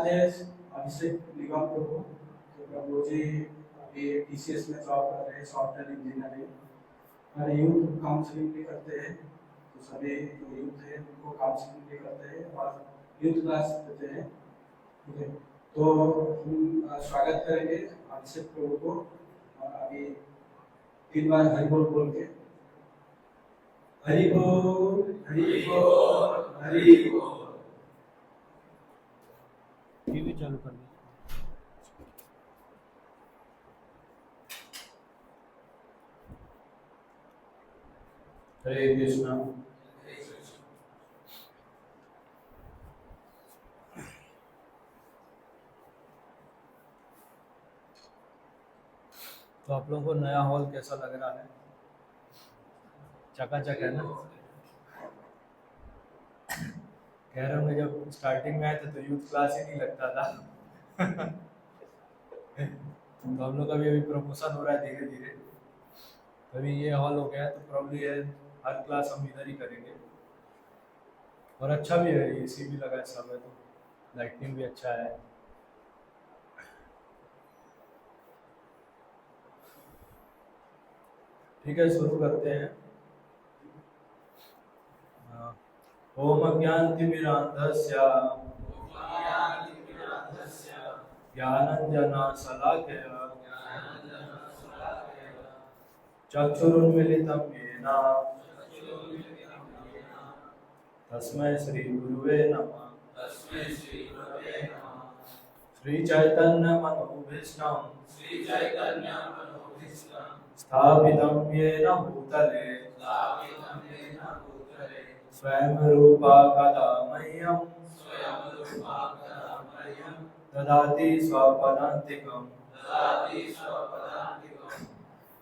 अभिषेक निगम प्रभु। तो प्रभु जी अभी TCS में जॉब कर रहे हैं, सॉफ्टवेयर इंजीनियरिंग और यूथ काउंसलिंग भी करते हैं। तो सभी जो यूथ है उनको काउंसलिंग भी करते हैं और यूथ क्लास देते हैं। ठीक है, तो हम स्वागत करेंगे अभिषेक प्रभु को। अभी 3 बार हरि बोल बोल के हरि बोल हरि बोल हरि बोल। टीवी चालू कर दो। हरे कृष्णा। तो आप लोगों को नया हॉल कैसा लग रहा है? चकाचक है ना? कह रहा हूँ जब स्टार्टिंग में आए थे तो यूथ क्लास ही नहीं लगता था। तो हम लोग का भी अभी प्रमोशन हो रहा है धीरे धीरे। अभी ये हॉल हो गया तो प्रॉब्ली हर क्लास हम इधर ही करेंगे। और अच्छा भी है, AC भी लगा है, सब है, तो लाइटिंग भी अच्छा है। ठीक है, शुरू करते हैं। ओम अज्ञानतिमिरान्धस्य ज्ञानाञ्जनशलाकया चक्षुरुन्मीलितं येन तस्मै श्रीगुरुवे नमः। श्रीचैतन्यमनोभीष्टं स्थापितं येन भूतले स्वयं रूपा कदा मह्यं ददाति स्वपदान्तिकम्।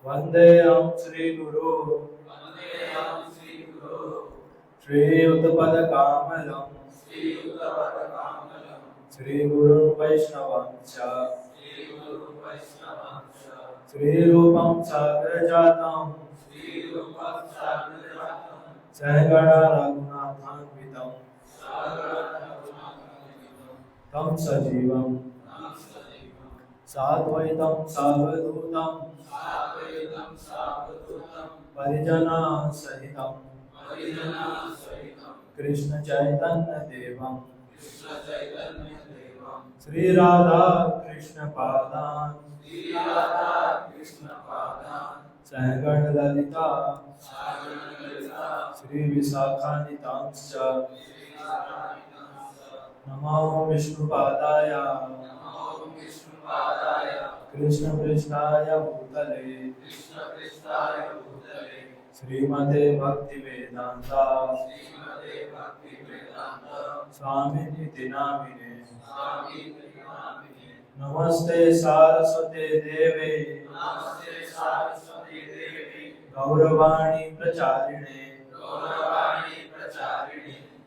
वन्देऽहं श्रीगुरो श्रीयुतपदकमलं श्रीगुरुं वैष्णवांश्च श्रीरूपं साग्रजातं सहगणा रघुनाथान्वितं तं सजीवं साद्वैतं सावधूतं परिजनसहितं कृष्ण चैतन्य देवं श्री राधा कृष्ण पादान सहगण ललिता श्री विशाखान्वितांश्च नमो विष्णुपादाय कृष्ण पृष्ठाय भूतले श्रीमते भक्तिवेदांता स्वामिनिति नामिने। नमस्ते सारस्वते देवे गौरवाणी प्रचारिणे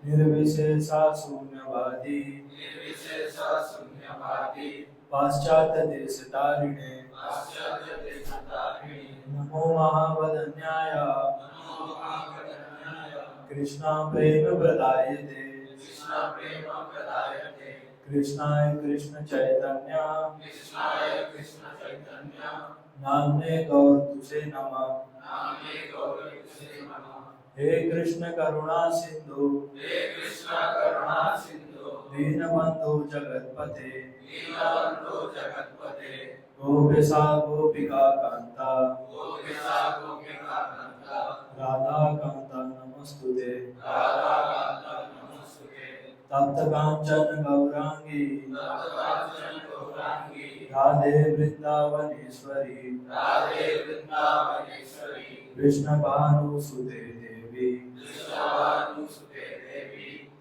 निर्विशेषा शून्यवादी पाश्चात्य देशतारिणे। नमो महावदन्याय कृष्णा प्रेम प्रदायते कृष्णाय कृष्ण चैतन्य नाम्ने गौरतुसे नमः। हे कृष्ण करुणा सिंधु दीनबंधु जगतपते गोपेशा गोपिका कांता राधा कांता नमस्तुते। तप्त कांचन गौरांगी राधे वृंदावनेश्वरी विष्णुभानुसुते देवी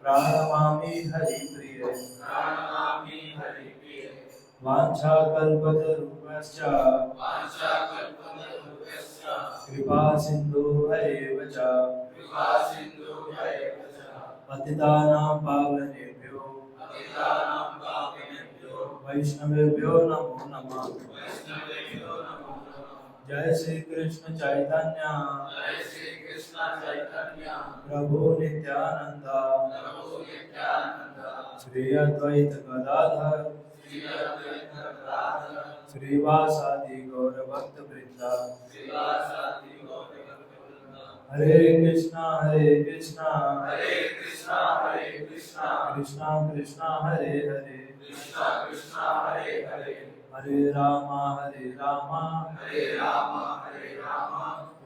प्रणमामि हरिप्रिये। वाञ्छाकल्पतरुभ्यश्च कृपा सिन्धुभ्येव च पतितानां पावनेभ्यो वैष्णवेभ्यो नमो नमः। जय श्री कृष्ण चैतन्य प्रभु नित्यानंद श्री अद्वैत गदाधर श्रीवासादि गौर भक्त वृंदा हरे कृष्णा कृष्णा कृष्णा कृष्णा हरे हरे हरे रामा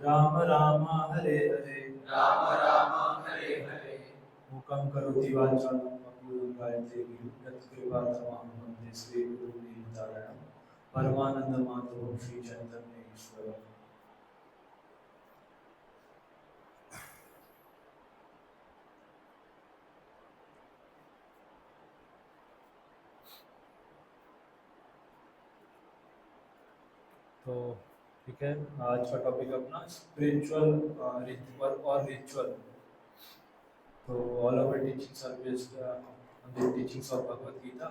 राम राम हरे हरे मुखं करोति वाचालं पंगुं गायते यत्कृपातमहं वन्दे श्रीगुरुदीननारायणं परमानन्दमाधवं श्री चैतन्य ईश्वरम्। तो ठीक है, आज का टॉपिक अपना स्पिरिचुअल वर्क और रिचुअल। तो all over teachings are based on the teachings of Bhagavad Gita,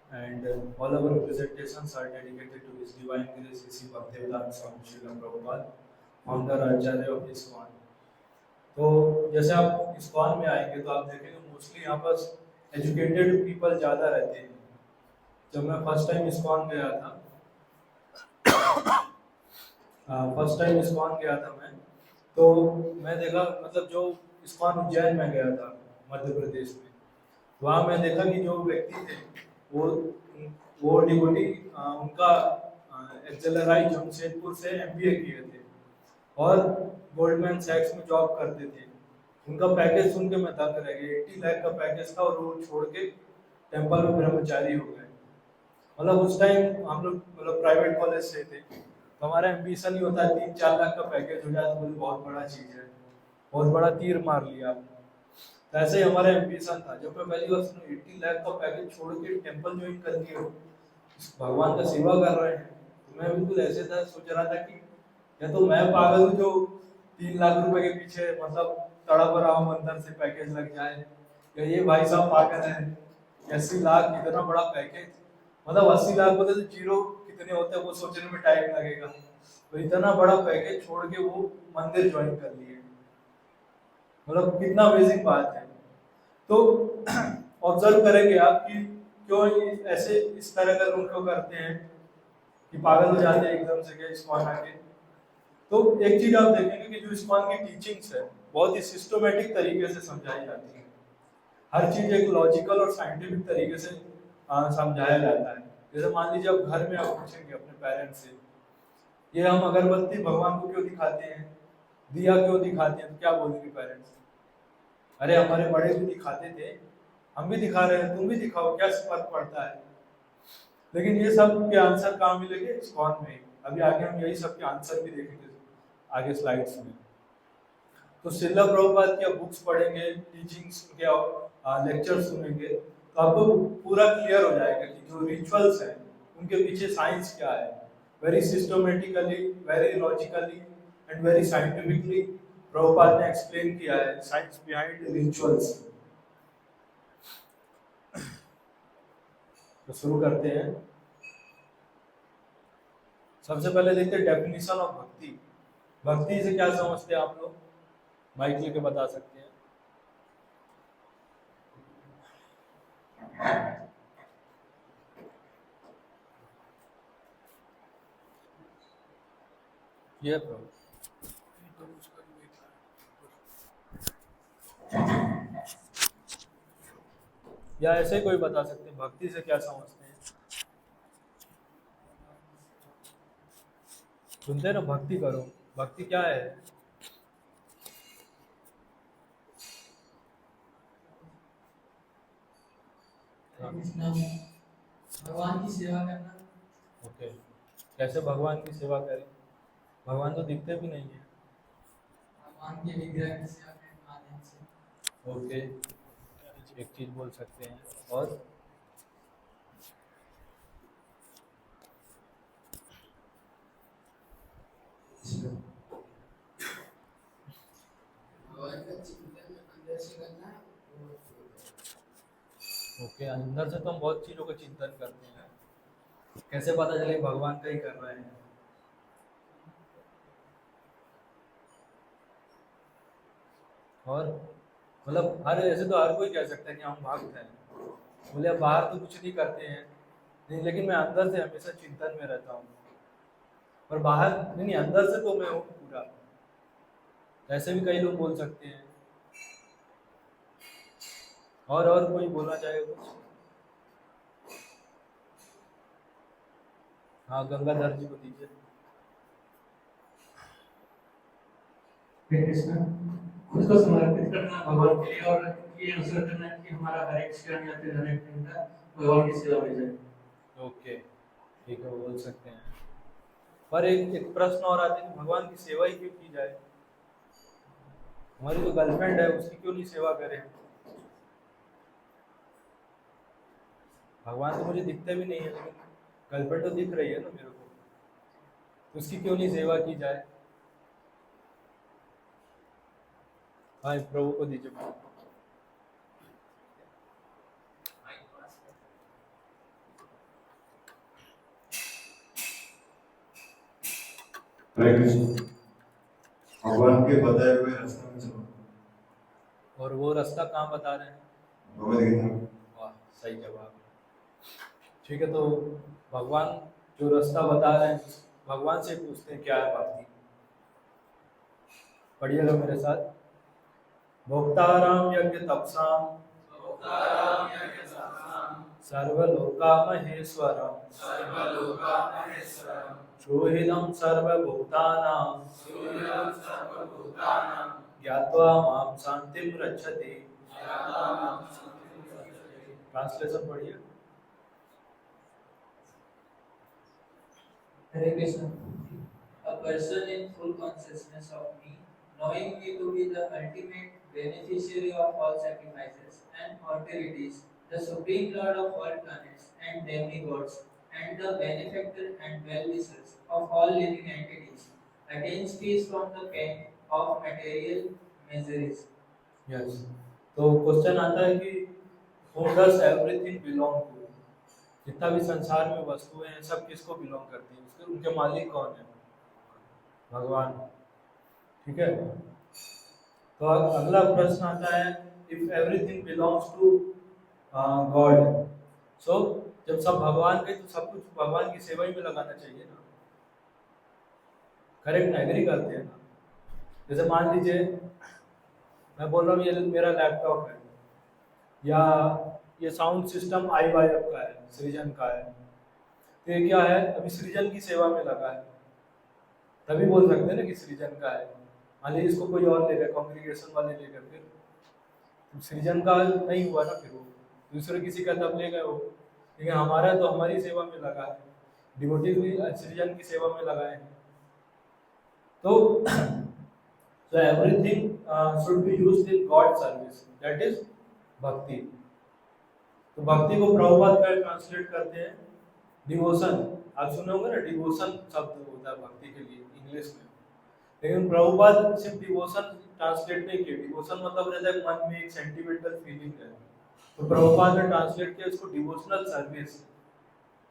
and all our presentations are dedicated to His Divine Grace Sri Bhaktivedanta Swami Srila Prabhupada, founder Acharya of ISKCON। तो जैसे आप ISKCON में आएंगे तो आप देखेंगे mostly यहाँ पर एजुकेटेड पीपल ज़्यादा रहते हैं। जब मैं फर्स्ट टाइम ISKCON गया था मैं, तो मैं देखा, मतलब जो ISKCON उज्जैन में गया था मध्य प्रदेश में, वहाँ मैं देखा कि जो व्यक्ति थे वो डिवोटी, उनका एक्सेलराई जमशेदपुर से MBA किए थे और गोल्डमैन सैक्स में जॉब करते थे। उनका पैकेज सुन के मैं दंग रह गया। 80 लाख का पैकेज था और वो छोड़ के टेम्पल में ब्रह्मचारी हो गए। मतलब उस टाइम हम लोग मतलब प्राइवेट कॉलेज से थे, तो हमारा एम्बिशन ही होता है 3-4 लाख का पैकेज हो जाए तो मुझे बहुत बड़ा चीज़ है, बहुत बड़ा तीर मार लिया आपने। तो ऐसे ही हमारा एम्बिशन था। जब मैं पहली बार 80 लाख का पैकेज छोड़ के टेम्पल ज्वाइन कर लिए, भगवान का सेवा कर रहे हैं, तो मैं बिल्कुल ऐसे था, सोच रहा था कि या तो मैं पागल हूँ जो 3 लाख रुपए के पीछे मतलब तड़प रहा हूँ अंदर से पैकेज लग जाए, या ये भाई साहब पागल है। 80 लाख इतना बड़ा पैकेज, मतलब 80 लाख बोले तो जीरो कितने होते हैं वो सोचने में टाइम लगेगा। तो इतना बड़ा पैकेज छोड़ के वो मंदिर ज्वाइन कर लिए, मतलब कितना अमेजिंग बात है। तो ऑब्जर्व करेंगे आप कि क्यों ऐसे इस तरह का लोग क्यों करते हैं कि पागल हो जाते हैं एकदम से ISKCON आके। तो एक चीज आप देखेंगे कि जो ISKCON की टीचिंग्स है बहुत ही सिस्टमेटिक तरीके से समझाई जाती है। हर चीज एक लॉजिकल और साइंटिफिक तरीके से समझाया जाता है। जैसे मान लीजिए आप घर में आप पूछेंगे अपने पेरेंट्स से, ये हम अगरबत्ती भगवान को क्यों दिखाते हैं, दिया क्यों दिखाते हैं, तो क्या बोलेंगे पेरेंट्स? अरे हमारे बड़े भी दिखाते थे, हम भी दिखा रहे हैं, तुम भी दिखाओ, क्या फर्क पड़ता है। लेकिन ये सब के आंसर कहाँ मिलेंगे? ISKCON में। अभी आगे हम यही सब के आंसर भी देखेंगे आगे स्लाइड्स में। तो श्रील प्रभुपाद की बुक्स पढ़ेंगे, टीचिंग्स के लेक्चर सुनेंगे, तो आपको पूरा क्लियर हो जाएगा कि जो रिचुअल्स हैं उनके पीछे साइंस क्या है। Very systematically, very logically and very scientifically Prabhupada ने एक्सप्लेन किया है साइंस बिहाइंड रिचुअल्स। तो शुरू करते हैं। सबसे पहले देखते हैं डेफिनेशन ऑफ भक्ति। भक्ति से क्या समझते हैं आप लोग? माइक लेके बता सकते हैं। ये प्रभु या ऐसे कोई बता सकते हैं भक्ति से क्या समझते हैं? सुनते हैं ना, भक्ति करो, भक्ति क्या है? भगवान की सेवा करना। ओके, कैसे भगवान की सेवा करें? भगवान तो दिखते भी नहीं है। भगवान के विग्रह की सेवा के माध्यम से। ओके, एक चीज बोल सकते हैं। और भगवान का चिंतन अंदर से करना। ओके, अंदर से तो हम बहुत चीजों का चिंतन करते हैं, कैसे पता चले भगवान का ही कर रहे हैं? और मतलब हर ऐसे तो हर कोई कह सकता है कि हम भक्त हैं, बोले अब बाहर तो कुछ नहीं करते हैं, नहीं लेकिन मैं अंदर से हमेशा चिंतन में रहता हूँ, पर बाहर नहीं, नहीं अंदर से तो मैं हूँ पूरा। ऐसे भी कई लोग बोल सकते हैं। और कोई बोलना चाहेगा कुछ? हाँ, गंगाधर जी को दीजिए। हरे कृष्ण। खुद को समर्पित करना भगवान के लिए और ये अनुसरण करना कि हमारा हर एक क्षण या फिर हर एक घंटा भगवान की सेवा में जाए। ओके, ठीक है, वो बोल सकते हैं। पर एक प्रश्न और आता है कि भगवान की सेवा ही क्यों की जाए? हमारी जो गर्लफ्रेंड है उसकी क्यों नहीं सेवा करें? भगवान तो मुझे दिखते भी नहीं है, लेकिन गर्लफ्रेंड तो दिख रही है ना मेरे को, तो उसकी क्यों नहीं सेवा की जाए? हाँ, प्रभु को दीजिए। हरे कृष्ण। भगवान के बताए हुए रास्ते में चलो। और वो रास्ता कहाँ बता रहे हैं? भगवद गीता। वाह, सही जवाब। ठीक है, तो भगवान जो रास्ता बता रहे हैं, भगवान से पूछते हैं क्या है भक्ति। पढ़िएगा मेरे साथ। भोक्ताराम यज्ञ तपसाम सर्वलोका महेश्वरम शोहिदं सर्वभूतानां ज्ञात्वा मां शांतिं रक्षति। ट्रांसलेशन पढ़िए। Hare Krishna. A person in full consciousness of me, knowing me to be the ultimate beneficiary of all sacrifices and austerities, the supreme lord of all planets and demigods, and the benefactor and well-wishers of all living entities, attains peace from the pain of material miseries. Yes, तो question आता है कि whom does everything belong to? जितना भी संसार में वस्तुएं हैं सब किसको बिलोंग करती हैं? उसके उनके मालिक कौन है? भगवान। ठीक है, तो अगला प्रश्न आता है if everything belongs to God, so जब सब भगवान के, तो सब कुछ भगवान की सेवा ही में लगाना चाहिए ना। करेक्ट ना? एग्री करते हैं ना? जैसे मान लीजिए मैं बोल रहा हूँ ये मेरा लैपटॉप है, या ये साउंड सिस्टम IYF का है, सृजन का है, तो ये क्या है, अभी सृजन की सेवा में लगा है, तभी बोल सकते हैं ना कि सृजन का है। मान लीजिए इसको कोई और ले गया, कॉन्ग्रीगेशन वाले ले गए, फिर सृजन का नहीं हुआ ना, फिर वो दूसरे किसी का तब ले गए वो, लेकिन हमारा तो हमारी सेवा में लगा है, डिवोटी भी सृजन की सेवा में लगाए हैं। तो so everything should be used in God service, that is भक्ति। तो भक्ति को प्रभुपाद का ट्रांसलेट करते हैं डिवोशन। आप सुने होंगे ना, डिवोशन शब्द होता है भक्ति के लिए इंग्लिश में, लेकिन प्रभुपाद सिर्फ डिवोशन ट्रांसलेट नहीं किया। डिवोशन मतलब रहता है मन में एक सेंटिमेंटल फीलिंग है, तो प्रभुपाद ने ट्रांसलेट किया इसको डिवोशनल सर्विस।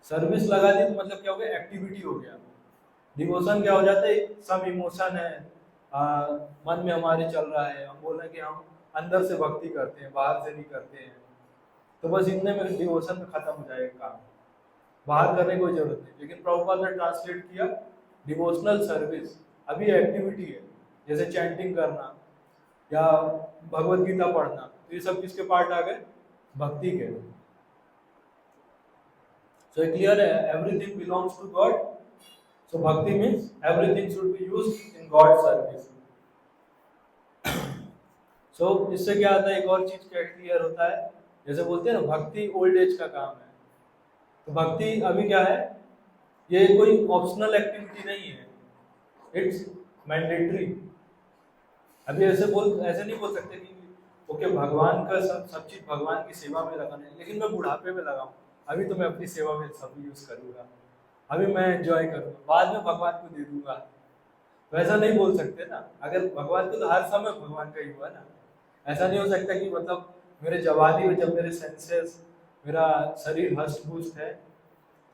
सर्विस लगा दी तो मतलब क्या हो गया, एक्टिविटी हो गया। डिवोशन क्या हो जाता है, सब इमोशन है मन में हमारे चल रहा है, हम बोल रहे हैं कि हम अंदर से भक्ति करते हैं, बाहर से नहीं करते हैं, तो बस इतने में डिवोशन में खत्म हो जाएगा काम, बाहर करने की कोई जरूरत नहीं। लेकिन प्रभुपाद ने ट्रांसलेट किया डिवोशनल सर्विस, अभी एक्टिविटी है, जैसे चैंटिंग करना या भगवत गीता पढ़ना, तो ये सब किसके पार्ट आ गए, भक्ति के। सो क्लियर है, everything belongs to God, so भक्ति means everything should be used in God service. So इससे क्या आता है, एक और चीज क्या क्लियर होता है, जैसे बोलते हैं ना भक्ति ओल्ड एज का काम है, तो भक्ति अभी क्या है, ये कोई ऑप्शनल एक्टिविटी नहीं है, इट्स मैंडेटरी। अभी ऐसे नहीं बोल सकते कि ओके भगवान का सब चीज भगवान की सेवा में लगाना है, लेकिन मैं बुढ़ापे में लगाऊं, अभी तो मैं अपनी सेवा में सब यूज करूंगा, अभी मैं एंजॉय करूंगा, बाद में भगवान को दे दूंगा, वैसा नहीं बोल सकते ना। अगर भगवान को तो हर समय भगवान का ही हुआ ना, ऐसा नहीं हो सकता कि मतलब मेरे जवानी में जब मेरे सेंसेस, मेरा शरीर हष्ट पुष्ट है,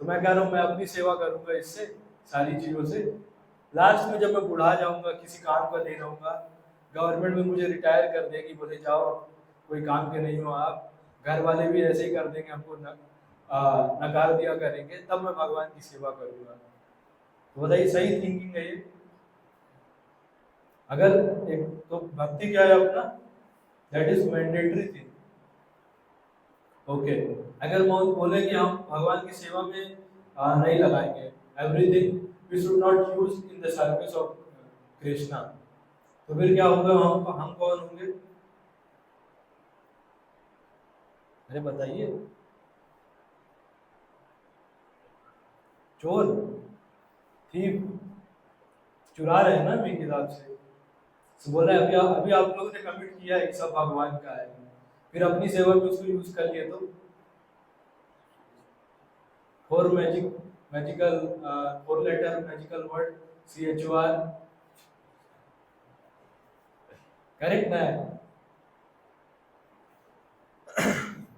तो मैं कह रहा हूँ मैं अपनी सेवा करूंगा इससे सारी चीजों से, लास्ट में जब मैं बुढ़ा जाऊंगा, किसी काम का नहीं रहूंगा, गवर्नमेंट में मुझे रिटायर कर देगी, बोले जाओ कोई काम के नहीं हो आप, घर वाले भी ऐसे ही कर देंगे, हमको नकार दिया करेंगे, तब मैं भगवान की सेवा करूँगा। तो बताइए सही थिंकिंग है ये? अगर एक तो भक्ति क्या है अपना, that is mandatory thing. Okay, अगर हम बोले कि हम भगवान की सेवा में नहीं लगाएंगे, everything we should not use in the service of Krishna, तो फिर क्या होगा? हम कौन होंगे? अरे बताइए। चोर, थीफ, चुरा रहे हैं ना मेरे हिसाब से। तो बोला है अभी आप लोगों ने कमिट किया है कि सब भगवान का है, फिर अपनी सेवा में उसको यूज कर लिए तो four magical 4 letter magical word CHOR correct ना है?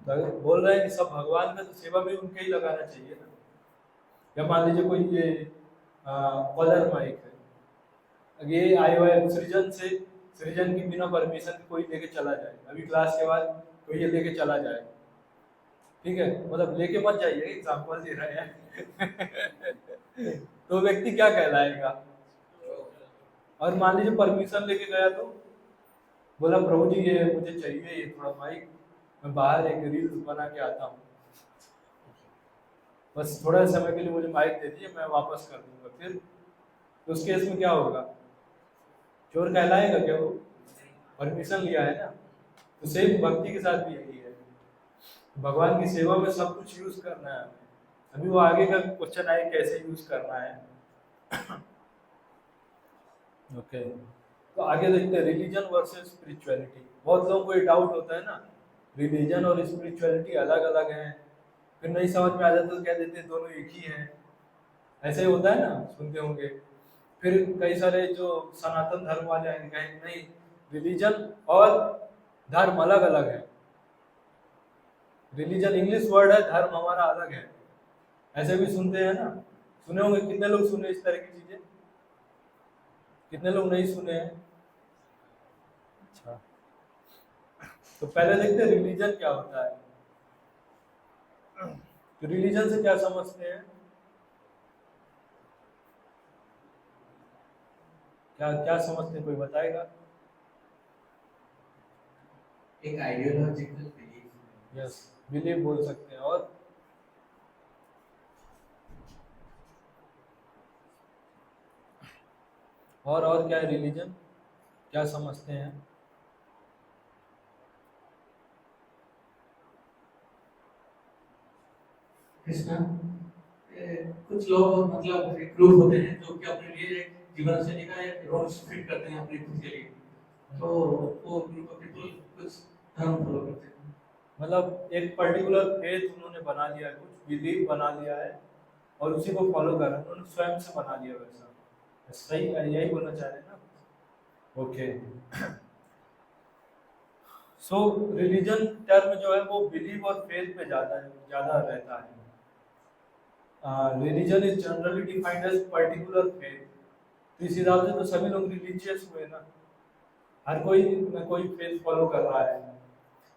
तो अगर बोल रहे हैं कि सब भगवान का, तो सेवा भी उनके ही लगाना चाहिए ना। या मान लीजिए कोई ये कॉलर माइक है, ये आए हुआ है सृजन की बिना परमिशन कोई लेके चला जाए, अभी क्लास के बाद कोई ये लेके चला जाए, ठीक है, मतलब लेके मत जाइए, एग्जाम्पल दे रहे हैं तो व्यक्ति क्या कहलाएगा? और मान लीजिए परमिशन लेके गया तो बोला प्रभु जी ये मुझे चाहिए ये थोड़ा माइक, मैं बाहर एक रील्स बना के आता हूँ, बस थोड़ा समय के लिए मुझे माइक दे दीजिए, मैं वापस कर दूंगा। फिर तो उस केस में क्या होगा? चोर कहलाएगा क्या वो? परमिशन लिया है ना। तो सेम भक्ति के साथ भी यही है, भगवान की सेवा में सब कुछ यूज करना है। अभी वो आगे का क्वेश्चन आए कैसे यूज करना है। ओके, तो आगे देखते हैं रिलीजन वर्सेस स्पिरिचुअलिटी। बहुत लोगों को ये डाउट होता है ना, रिलीजन और स्पिरिचुअलिटी अलग अलग हैं, फिर नहीं समझ में आ जाता तो कह देते हैं दोनों एक ही हैं, ऐसे ही होता है ना, सुनते होंगे। फिर कई सारे जो सनातन धर्म वाले हैं कहेंगे नहीं, रिलीजन और धर्म अलग अलग है, रिलीजन इंग्लिश वर्ड है, धर्म हमारा अलग है, ऐसे भी सुनते हैं ना। सुने होंगे, कितने लोग सुने इस तरह की चीजें? कितने लोग नहीं सुने हैं? अच्छा, तो पहले देखते हैं रिलीजन क्या होता है। तो रिलीजन से क्या समझते हैं? क्या क्या समझते हैं, कोई बताएगा? एक आइडियोलॉजिकल बिलीफ। यस, बिलीव बोल सकते हैं। और क्या है रिलीजन, क्या समझते हैं? कृष्णा, कुछ लोग मतलब एक ग्रुप होते हैं जो कि अपने लिए एक जीवन शैली का एक रूल्स फिट करते हैं अपने खुद के लिए, तो वो ग्रुप ऑफ पीपल कुछ धर्म फॉलो करते हैं। मतलब एक पर्टिकुलर फेथ उन्होंने बना लिया है, कुछ बिलीव बना लिया है और उसी को फॉलो कर रहे हैं, उन्होंने स्वयं से बना लिया वैसा। सही यही बोलना चाह रहे हैं ना? ओके, सो रिलीजन टर्म जो है वो बिलीव और फेथ पे ज्यादा रहता है। Religion is generally defined as particular faith. तो इस हिसाब से तो सभी लोग रिलीजियस हुए ना, हर कोई ना कोई फेथ फॉलो कर रहा है।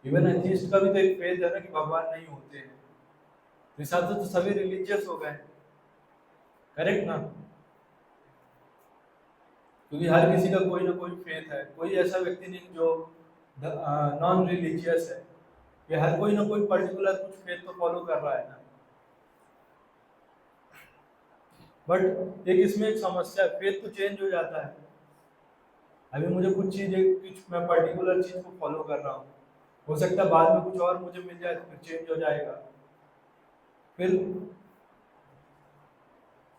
इवन एथिस्ट का भी तो एक फेथ है ना कि भगवान नहीं होते हैं, तो इस हिसाब से तो सभी रिलीजियस हो गए, करेक्ट ना? क्योंकि हर किसी का कोई ना कोई फेथ है, कोई ऐसा व्यक्ति नहीं जो नॉन रिलीजियस है, कि हर कोई ना कोई पर्टिकुलर कुछ फेथ तो फॉलो कर रहा है ना। बट एक इसमें एक समस्या है, फेथ तो चेंज हो जाता है। अभी मुझे कुछ मैं पर्टिकुलर चीज को फॉलो कर रहा हूँ, हो सकता है बाद में कुछ और मुझे मिल जाए तो फिर चेंज हो जाएगा, फिर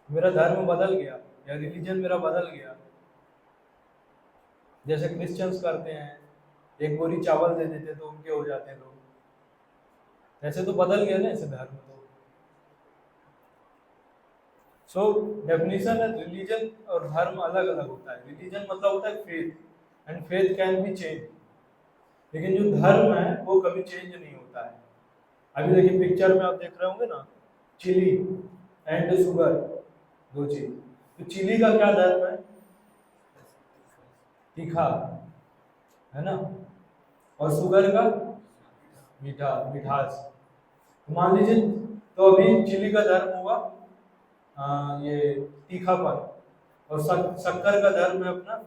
मेरा धर्म बदल गया या रिलीजन मेरा बदल गया। जैसे क्रिश्चियंस करते हैं, एक बोरी चावल दे देते तो उनके हो जाते हैं लोग, ऐसे तो बदल गया ना ऐसे धर्म तो। सो डेफिनेशन है, रिलीजन और धर्म अलग अलग होता है। रिलीजन मतलब होता है faith, and faith can be change, लेकिन जो धर्म है वो कभी चेंज नहीं होता है। अभी देखिए पिक्चर में आप देख रहे होंगे ना, चिली एंड शुगर, दो चीज। तो चिली का क्या धर्म है? तीखा, है ना, और शुगर का मिठास। तो मान लीजिए, तो अभी चिली का धर्म हुआ ये तीखापन, और शक्कर का धर्म है अपना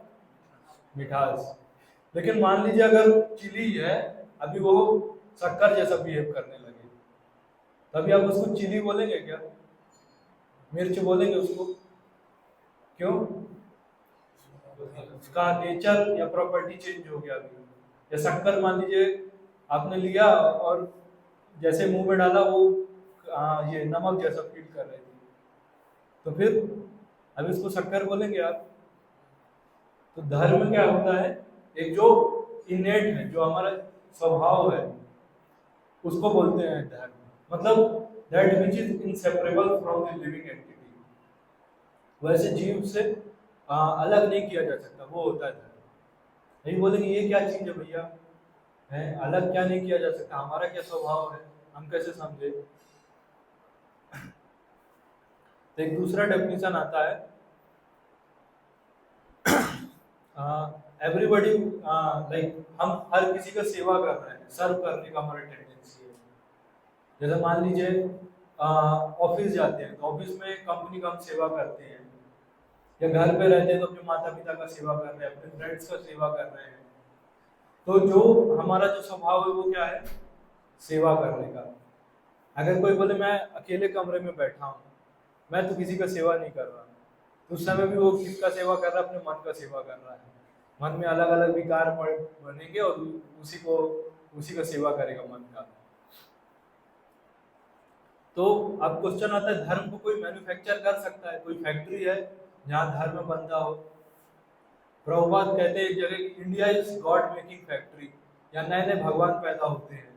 मिठास। लेकिन मान लीजिए अगर चिली है, अभी वो शक्कर जैसा बिहेव करने लगे, तभी आप उसको चिली बोलेंगे क्या? मिर्च बोलेंगे उसको? क्यों? उसका नेचर या प्रॉपर्टी चेंज हो गया अभी। या शक्कर मान लीजिए आपने लिया और जैसे मुंह में डाला वो ये नमक जैसा फील कर रही थी, तो फिर अभी उसको शक्कर बोलेंगे आप? तो धर्म क्या होता है, एक जो इनेट है, जो हमारा स्वभाव है, उसको बोलते हैं धर्म। मतलब that which is inseparable from the living entity, वैसे जीव से अलग नहीं किया जा सकता, वो होता है धर्म। यही बोलेंगे ये क्या चीज है भैया, है अलग क्या नहीं किया जा सकता, हमारा क्या स्वभाव है, हम कैसे समझे? तो एक दूसरा डेफिनेशन आता है, एवरीबॉडी लाइक हम हर किसी का सेवा कर रहे हैं, सर्व करने का हमारा टेंडेंसी है। जैसे मान लीजिए ऑफिस जाते हैं, तो ऑफिस में कंपनी का हम सेवा करते हैं, या घर पे रहते हैं तो अपने माता पिता का सेवा कर रहे हैं, अपने फ्रेंड्स का सेवा कर रहे हैं। तो जो हमारा जो स्वभाव है वो क्या है, सेवा करने का। अगर कोई बोले मैं अकेले कमरे में बैठा हूँ, मैं तो किसी का सेवा नहीं कर रहा, तो उस समय भी वो किसका सेवा कर रहा है, अपने मन का सेवा कर रहा है। मन में अलग अलग विकार बनेंगे और उसी का सेवा करेगा मन का। तो अब क्वेश्चन आता है, धर्म को कोई मैन्युफैक्चर कर सकता है? कोई फैक्ट्री है जहाँ धर्म बनता हो? प्रभुपाद कहते हैं एक जगह, India is God making factory, या नए नए भगवान पैदा होते हैं।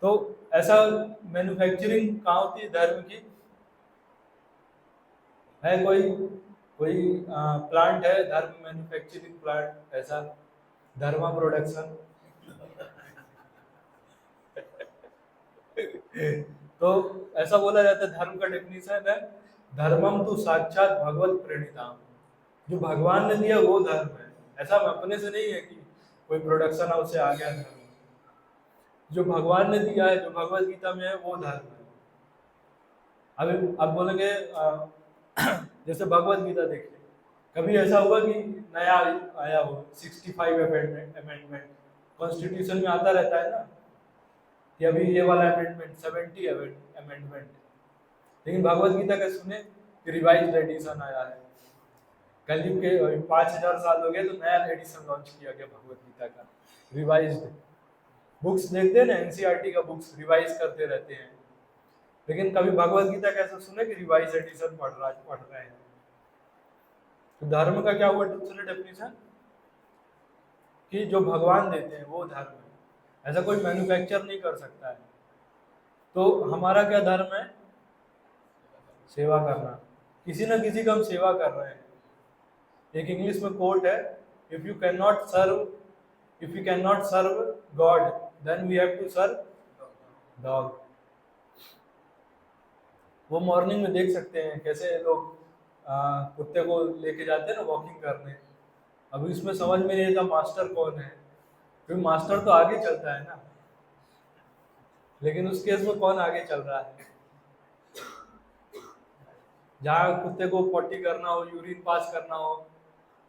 तो ऐसा मैन्युफैक्चरिंग कहाँ होती है धर्म की? है कोई प्लांट है धर्म मैन्युफैक्चरिंग प्लांट, ऐसा धर्मा प्रोडक्शन? तो ऐसा बोला जाता है, धर्म का डेफिनेशन है, धर्मम तो साक्षात भगवत प्रणीताम, जो भगवान ने दिया वो धर्म है। ऐसा अपने से नहीं है कि कोई प्रोडक्शन हाउस से आ गया धर्म, जो भगवान ने दिया है, जो भगवत गीता में है वो धर्म है। अभी अब बोलेंगे जैसे भगवत गीता देखिए, कभी ऐसा हुआ कि नया आया हो 65 अमेंडमेंट, कॉन्स्टिट्यूशन में आता रहता है ना कि अभी ये वाला अमेंडमेंट 70 अमेंडमेंट, लेकिन भगवत गीता का सुने कि रिवाइज्ड एडिशन आया है। कलयुग के 5000 साल हो गए तो नया एडिशन लॉन्च किया गया भगवत गीता का, रिवाइज्ड। बुक्स देखते हैं ना, एनसीईआरटी का बुक्स रिवाइज करते रहते हैं, लेकिन कभी भगवत गीता कैसे सुने कि रिवाइज एडिशन पढ़ रहे हैं? तो धर्म का क्या हुआ दूसरा डेफिनेशन, कि जो भगवान देते हैं वो धर्म है, ऐसा कोई मैन्युफैक्चर नहीं कर सकता है। तो हमारा क्या धर्म है? सेवा करना, किसी ना किसी का हम सेवा कर रहे हैं। एक इंग्लिश में कोट है, if you can not serve God then we have to serve dog. वो मॉर्निंग में देख सकते हैं कैसे लोग कुत्ते को लेके जाते हैं ना वॉकिंग करने। अभी इसमें समझ में नहीं आता मास्टर कौन है, क्योंकि मास्टर तो आगे चलता है ना, लेकिन उस केस में कौन आगे चल रहा है? जहाँ कुत्ते को पॉटी करना हो, यूरिन पास करना हो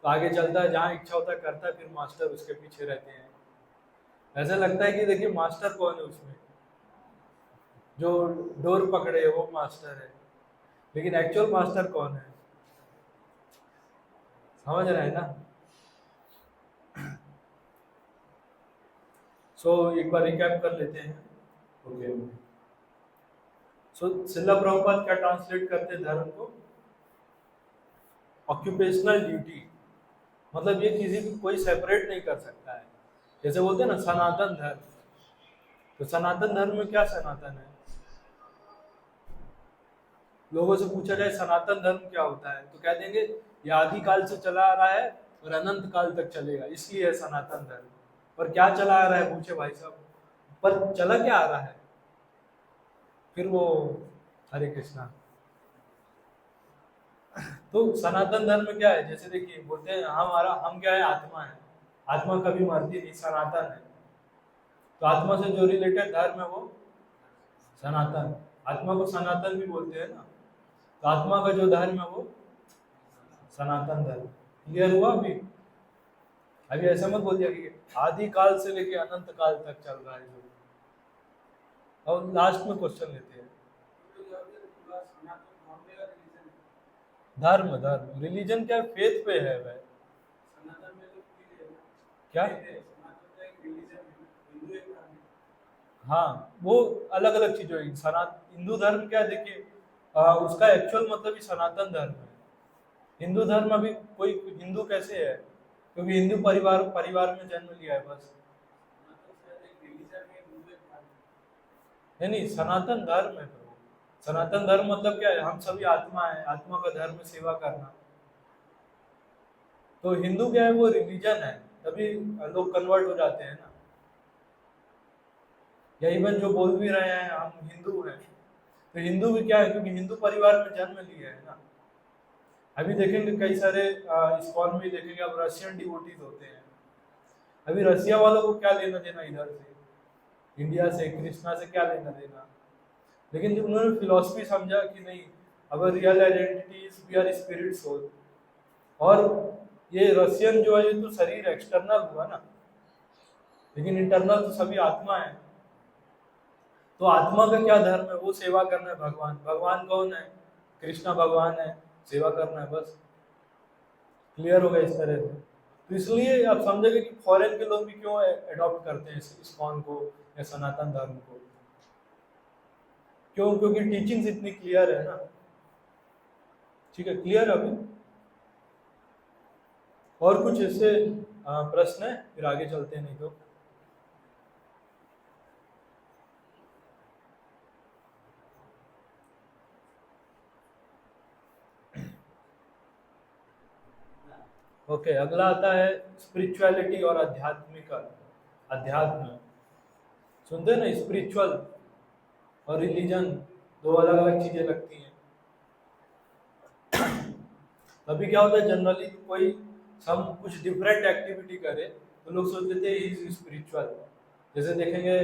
तो आगे चलता है, जहाँ इच्छा होता है करता है, फिर मास्टर उसके पीछे रहते हैं। ऐसा लगता है कि देखिए मास्टर कौन है उसमें, जो डोर पकड़े वो मास्टर है, लेकिन एक्चुअल मास्टर कौन है? समझ रहे हैं ना? सो एक बार रिकैप कर लेते हैं। ओके, सो शिला प्रभुपाद क्या ट्रांसलेट करते हैं धर्म को? ऑक्यूपेशनल ड्यूटी, मतलब ये किसी को कोई सेपरेट नहीं कर सकता है। जैसे बोलते हैं ना सनातन धर्म, तो सनातन धर्म में क्या सनातन है? लोगों से पूछा जाए सनातन धर्म क्या होता है तो कह देंगे ये आदि काल से चला आ रहा है और अनंत काल तक चलेगा, इसलिए है सनातन धर्म। पर क्या चला आ रहा है पूछे भाई साहब, पर चला क्या आ रहा है? फिर वो हरे कृष्णा। तो सनातन धर्म में क्या है, जैसे देखिए बोलते हैं हम क्या है, आत्मा है, आत्मा कभी मरती नहीं, सनातन है। तो आत्मा से जो रिलेटेड धर्म है वो सनातन, आत्मा को सनातन भी बोलते हैं ना। तो आत्मा का जो धर्म है वो सनातन धर्म। क्लियर हुआ अभी? अभी ऐसा मत बोल दिया कि आदि काल से लेके अनंत काल तक चल रहा है जो। और लास्ट में क्वेश्चन लेते हैं। धर्म धर्म रिलीजन क्या, फेथ पे है वह। क्या? हाँ, वो अलग अलग चीजों है। हिंदू धर्म क्या है, देखिए उसका एक्चुअल मतलब ही सनातन धर्म है। हिंदू धर्म अभी कोई हिंदू कैसे है, क्योंकि हिंदू परिवार परिवार में जन्म लिया है बस। नहीं, सनातन धर्म है प्रभु। सनातन धर्म मतलब क्या है, हम सभी आत्मा है, आत्मा का धर्म है सेवा करना। तो हिंदू क्या है, वो रिलीजन है, तभी लोग कन्वर्ट हो जाते हैं ना। या इवन जो बोल भी रहे हैं हम हिंदू हैं, तो हिंदू भी क्या है, क्योंकि हिंदू परिवार में जन्म लिए है ना। अभी देखेंगे कई सारे इस्कॉन में देखेंगे अब रशियन डिवोटीज होते हैं। अभी रसिया वालों को क्या लेना देना इधर से, इंडिया से, कृष्णा से क्या लेना देना। लेकिन जब उन्होंने फिलॉसफी समझा कि नहीं, our real identity is we are spirit soul. और ये रशियन जो है, ये तो शरीर एक्सटर्नल हुआ ना, लेकिन इंटरनल तो सभी आत्मा है। तो आत्मा का क्या धर्म है, वो सेवा करना है भगवान। भगवान कौन है? कृष्णा भगवान है, सेवा करना है बस। क्लियर होगा इस तरह से। तो इसलिए आप समझेंगे कि फॉरेन के लोग भी क्यों अडॉप्ट करते हैं इस्कॉन को या सनातन धर्म को। क्यों? क्योंकि टीचिंग्स इतनी क्लियर है ना। ठीक है, क्लियर है अभी? और कुछ ऐसे प्रश्न है, फिर आगे चलते हैं, नहीं तो। ओके, अगला आता है स्पिरिचुअलिटी और आध्यात्मिक। अध्यात्म सुनते हैं ना, स्पिरिचुअल और रिलीजन दो अलग अलग चीजें लगती हैं। अभी क्या होता है, जनरली कोई हम कुछ डिफरेंट एक्टिविटी करे तो लोग सोच लेते हैं इज स्पिरिचुअल। जैसे देखेंगे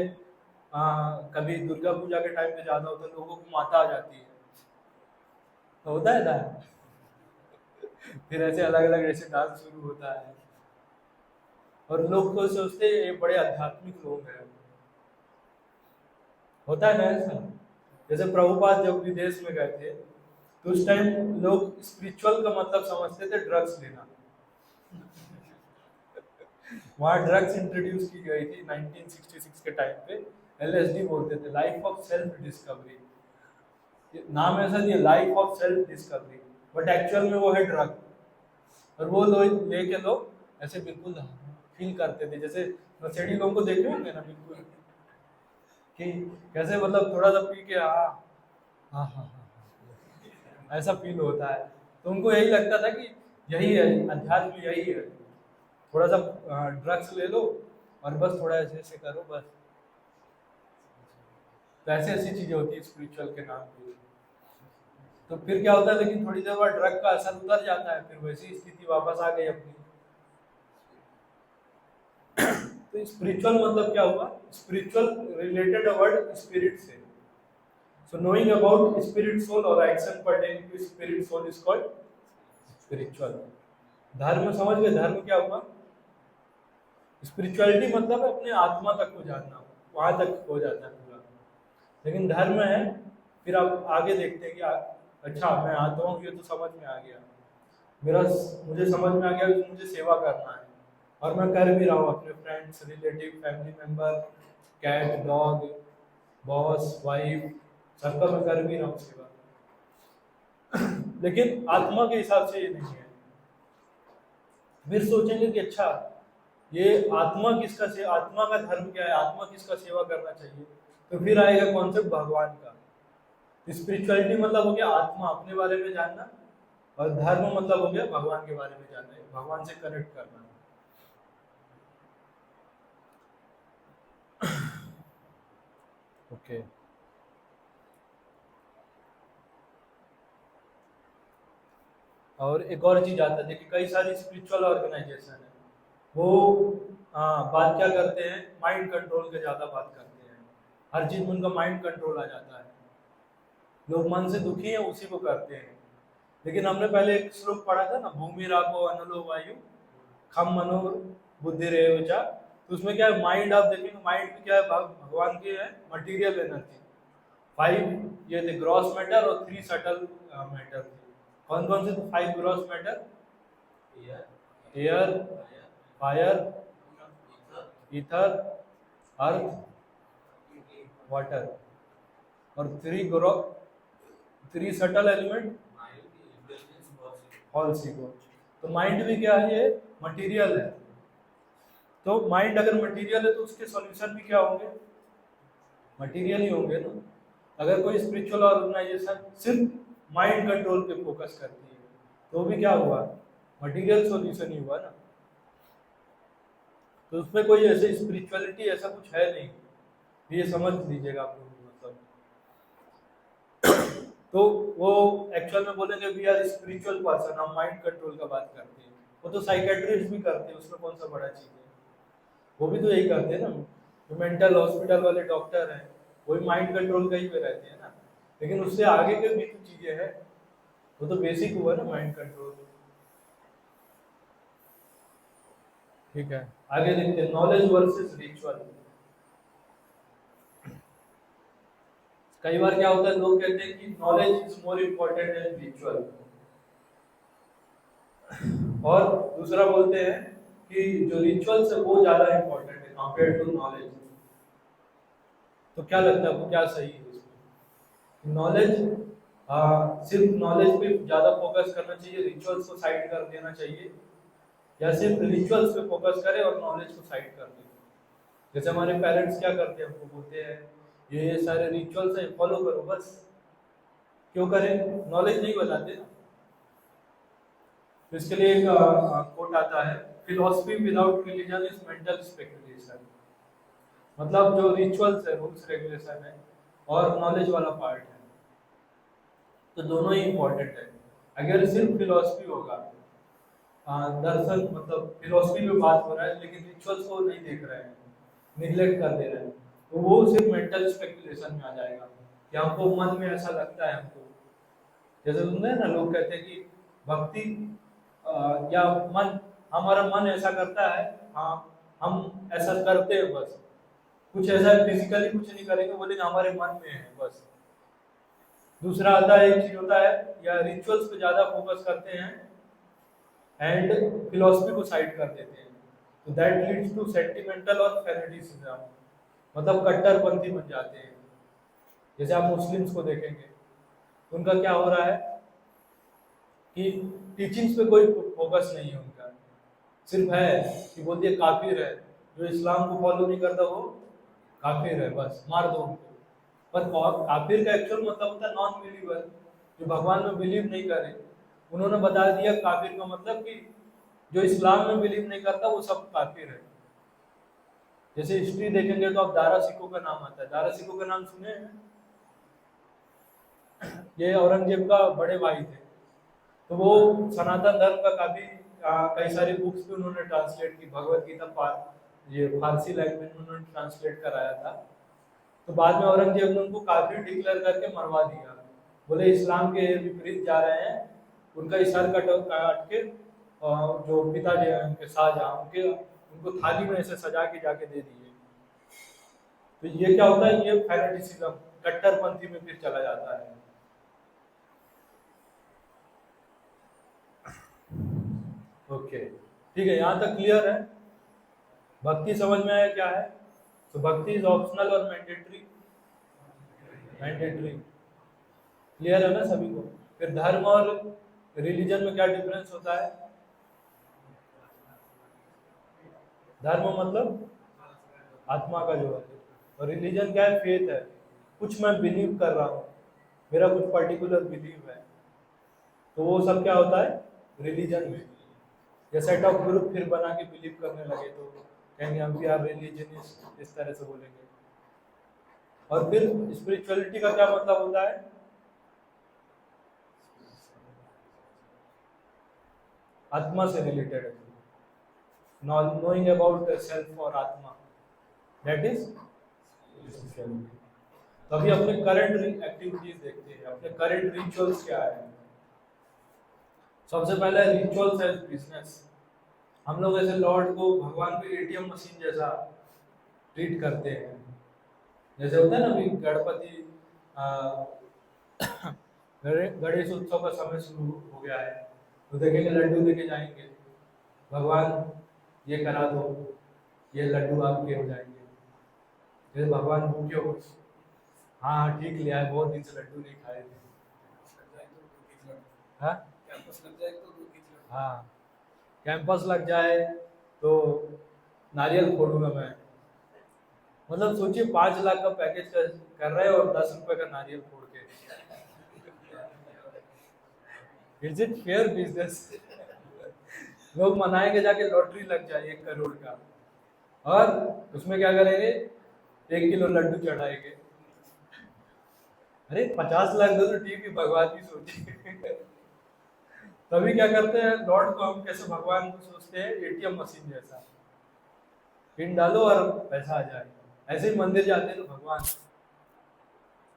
कभी दुर्गा पूजा के टाइम पे ज्यादा होता है, लोगों को माता आ जाती है, तो होता है ना। फिर ऐसे अलग अलग ऐसे डांस शुरू होता है, और लोग को सोचते हैं ये बड़े आध्यात्मिक लोग हैं। होता है ना ऐसा। जैसे प्रभुपाद जब विदेश में गए थे, तो उस टाइम लोग स्पिरिचुअल का मतलब समझते थे ड्रग्स लेना। वहाँ ड्रग्स इंट्रोड्यूस की गई थी 1966 के टाइम पे। LSD बोलते थे, लाइफ ऑफ सेल्फ डिस्कवरी। नाम ऐसा दिया, life of self discovery, but actual में वो है ड्रग। और वो लोग लेके लोग ऐसे बिल्कुल फील करते थे, जैसे नशेड़ी लोगों को देखे होंगे ना, बिल्कुल कि कैसे मतलब थोड़ा सा पी के हाँ हाँ हाँ, ऐसा फील होता है। तो उनको यही लगता था कि यही है अध्यात्म, यही है, थोड़ा सा ड्रग्स ले लो और बस थोड़ा ऐसे ऐसे करो बस। तो ऐसी ऐसी चीजें होती है स्पिरिचुअल के नाम पे। तो फिर क्या होता है, लेकिन थोड़ी देर बाद ड्रग का असर उतर जाता है, फिर वैसी स्थिति वापस आ गई अपनी। तो स्पिरिचुअल मतलब क्या हुआ, स्पिरिचुअल रिलेटेड वर्ड स्पिरिट से। So knowing about spirit soul और action pertaining to spirit soul is called spiritual. धर्म समझ गए, धर्म क्या हुआ? स्पिरिचुअलिटी मतलब है अपने आत्मा तक को जानना, वहां तक हो जाता है पूरा। लेकिन धर्म है, फिर आप आगे देखते हैं कि अच्छा मैं आत्मा हूँ, ये तो समझ में आ गया, मुझे समझ में आ गया कि मुझे सेवा करना है, और मैं कर भी रहा हूँ अपने friends, relative, family member, cat, dog, boss, wife, सबका मैं कर भी रहा हूँ सेवा। लेकिन आत्मा के हिसाब से ये नहीं है। फिर सोचेंगे कि अच्छा ये आत्मा आत्मा का धर्म क्या है, आत्मा किसका सेवा करना चाहिए, तो फिर आएगा कॉन्सेप्ट भगवान का। स्पिरिचुअलिटी मतलब हो गया आत्मा, अपने बारे में जानना, और धर्म मतलब हो गया भगवान के बारे में जानना, भगवान से कनेक्ट करना। ओके, और एक और चीज़ आता है, देखिए कई सारी स्पिरिचुअल ऑर्गेनाइजेशन है, वो बात क्या करते हैं, माइंड कंट्रोल के ज़्यादा बात करते हैं। हर चीज़ में उनका माइंड कंट्रोल आ जाता है, लोग मन से दुखी हैं उसी को करते हैं। लेकिन हमने पहले एक श्लोक पढ़ा था ना, भूमि रापो अनलो वायु खम मनो बुद्धि रेव चा, तो उसमें क्या है, माइंड आप देखेंगे, माइंड में क्या है, भगवान की है मटीरियल एनर्जी। 5 ये थे ग्रॉस मैटर और 3 सटल मैटर थे। कौन कौन से? तो 5 gross matter, air, fire, ether, earth, water, और 3 सटल एलिमेंट ऑल सीगो। तो माइंड भी क्या है, ये मटेरियल है। तो माइंड अगर मटेरियल है तो उसके सॉल्यूशन भी क्या होंगे, मटेरियल ही होंगे ना। अगर कोई स्पिरिचुअल ऑर्गेनाइजेशन सिर्फ माइंड कंट्रोल पे फोकस करती है तो भी क्या हुआ, मटेरियल सॉल्यूशन ही हुआ ना। तो उसमें कोई ऐसे स्पिरिचुअलिटी ऐसा कुछ है नहीं, ये समझ लीजिएगा आप लोग। मतलब तो वो एक्चुअल में बोलेंगे वी आर स्पिरिचुअल पर्सन, हम माइंड कंट्रोल का बात करते हैं। वो तो साइकेट्रिस्ट भी करते हैं, उसमें कौन सा बड़ा चीज़ है, वो भी तो यही करते हैं ना। जो मेंटल हॉस्पिटल वाले डॉक्टर हैं वही माइंड कंट्रोल का ही पे रहते हैं ना। लेकिन उससे आगे के भी तो चीज़ें हैं, वो तो बेसिक हुआ ना माइंड कंट्रोल। ठीक है, आगे देखते हैं, नॉलेज वर्सेस रिचुअल। कई बार क्या होता है, लोग कहते हैं कि knowledge is more important then ritual, और दूसरा बोलते हैं कि जो रिचुअल्स है वो ज्यादा इम्पोर्टेंट है कंपेयर टू नॉलेज। तो क्या लगता है आपको, क्या सही है इसमें? नॉलेज, सिर्फ नॉलेज पे ज्यादा फोकस करना चाहिए, रिचुअल्स को साइड कर देना चाहिए, या सिर्फ रिचुअल्स पे फोकस करें और नॉलेज को साइड कर दें? जैसे हमारे पेरेंट्स क्या करते हैं, हमको बोलते हैं ये सारे रिचुअल्स हैं फॉलो करो, बस। क्यों करें, नॉलेज नहीं बताते ना। तो इसके लिए एक कोट आता है, philosophy without religion is mental speculation. मतलब जो रिचुअल्स है, रूल्स रेगुलेशन है, और नॉलेज वाला पार्ट है, तो दोनों ही इम्पोर्टेंट है। अगर सिर्फ फिलॉसफी होगा, दरअसल मतलब फिलॉसफी में बात हो रहा है लेकिन रिचुअल्स को नहीं देख रहे हैं, निगलेक्ट कर दे रहे हैं, तो वो सिर्फ मेंटल स्पेकुलेशन में आ जाएगा कि हमको मन में ऐसा लगता है हमको। जैसे सुनते हैं ना, लोग कहते हैं कि भक्ति या मन, हमारा मन ऐसा करता है, हाँ हम ऐसा करते हैं बस, कुछ ऐसा फिजिकली कुछ नहीं करेंगे, बोलेंगे हमारे मन में है बस। दूसरा आता है, एक चीज होता है, या रिचुअल्स पे ज्यादा फोकस करते हैं एंड फिलॉसफी को साइड कर देते हैं, तो दैट लीड्स टू सेंटिमेंटल और फैनेटिसिज्म, मतलब कट्टरपंथी बन जाते हैं। जैसे आप मुस्लिम्स को देखेंगे, उनका क्या हो रहा है कि टीचिंग्स पे कोई फोकस नहीं है उनका, सिर्फ है कि बोल दिया काफिर है, जो इस्लाम को फॉलो नहीं करता वो काफिर है, बस मार दो उनको। पर काफिर का एक्चुअल मतलब होता है नॉन बिलीवर, जो भगवान में बिलीव नहीं करे। उन्होंने बता दिया काफिर का मतलब कि जो इस्लाम में बिलीव नहीं करता वो सब काफिर है। जैसे हिस्ट्री देखेंगे तो आप दारा सिखों का नाम आता है, दारा सिखों का नाम सुने हैं? ये औरंगजेब का बड़े भाई थे। तो वो सनातन धर्म का काफी कई सारी बुक्स भी उन्होंने ट्रांसलेट की, भगवत गीता ये फारसी लैंग्वेज में उन्होंने ट्रांसलेट कराया था। तो बाद में औरंगजेब ने उनको काफिर डिक्लेयर करके मरवा दिया, बोले इस्लाम के विपरीत जा रहे हैं, उनका इशार काट के जो पिताजी हैं उनके शाहजहां, उनको थाली में ऐसे सजा के जाके दे दिए। तो ये क्या होता है, ये फैनेटिसिज्म, कट्टरपंथी में फिर चला जाता है। ओके, ठीक है, यहाँ तक क्लियर है? भक्ति समझ में आया क्या है? तो भक्ति इज ऑप्शनल और मैंडेटरी, मैंडेटरी क्लियर है ना सभी को? फिर धर्म और रिलीजन में क्या डिफरेंस होता है? धर्म मतलब आत्मा का जो है, और रिलीजन क्या है? फेथ है, कुछ मैं बिलीव कर रहा हूँ, मेरा कुछ पर्टिकुलर बिलीव है, तो वो सब क्या होता है रिलीजन में। या सेट ऑफ ग्रुप फिर बना के बिलीव करने लगे तो कहेंगे हम भी आर रिलीजनिस्ट, इस तरह से बोलेंगे। और फिर स्पिरिचुअलिटी का क्या मतलब होता है? आत्मा से रिलेटेड है, नोइंग अबाउट सेल्फ और आत्मा, दैट इज स्पिरिचुअलिटी। तो अभी अपने करंट एक्टिविटीज देखते हैं, अपने करंट रिचुअल्स क्या है। सबसे पहले रिचुअल्स एज बिजनेस। हम लोग ऐसे लॉर्ड को भगवान को एटीएम मशीन जैसा ट्रीट करते हैं। जैसे होता है ना, अभी गणपति गणेश उत्सव का समय शुरू हो गया है, तो देखेंगे लड्डू लेके जाएंगे, भगवान ये करा दो, ये लड्डू आपके हो जाएंगे। जैसे भगवान भूखे हो, हाँ हाँ ठीक लिया है, बहुत दिन से लड्डू नहीं खाए थे। हाँ हाँ, कैंपस लग जाए तो नारियल फोड़ूंगा मैं। मतलब सोचिए 5 लाख का पैकेज कर रहे हैं और 10 रुपए का नारियल फोड़ के। Is it fair business? लोग मनाएंगे जाके लॉटरी लग जाए 1 करोड़ का, और उसमें क्या करेंगे, 1 किलो लड्डू चढ़ाएंगे। अरे 50 लाख दो तो ठीक है, भगवान भी सोचिए। तभी क्या करते हैं, लॉर्ड को हम कैसे भगवान को सोचते हैं एटीएम मशीन जैसा, पिन डालो और पैसा आ जाए। ऐसे ही मंदिर जाते हैं तो भगवान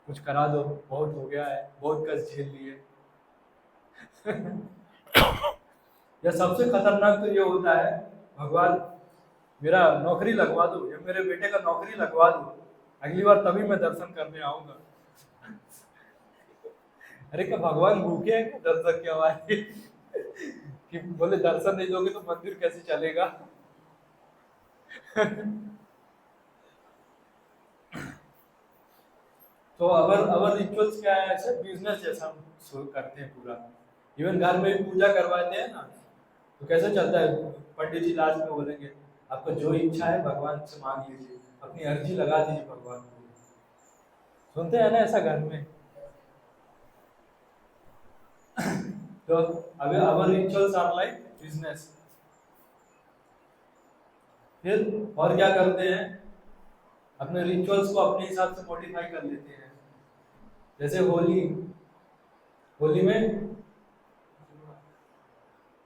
कुछ करा दो, बहुत हो गया है, बहुत कष्ट झेल लिए। या सबसे खतरनाक तो ये होता है, भगवान मेरा नौकरी लगवा दो, या मेरे बेटे का नौकरी लगवा दो, अगली बार तभी मैं दर्शन करने आऊंगा। अरे क्या भगवान भूखे हैं क्या दर्शन के हमारे? कि बोले दर्शन नहीं दोगे तो मंदिर कैसे चलेगा? तो अवर रिचुअल्स क्या है, ऐसे बिजनेस जैसा हम शुरू करते हैं पूरा। इवन घर में भी पूजा करवाते हैं ना, तो कैसे चलता है, पंडित जी लास्ट में बोलेंगे आपको जो इच्छा है भगवान से मांग लीजिए, अपनी अर्जी लगा दीजिए भगवान को। सुनते हैं ना ऐसा घर में? तो अभी अवर रिचुअल्स आर लाइक बिजनेस। फिर और क्या करते हैं, अपने रिचुअल्स को अपने हिसाब से मॉडिफाई कर लेते हैं। जैसे होली में,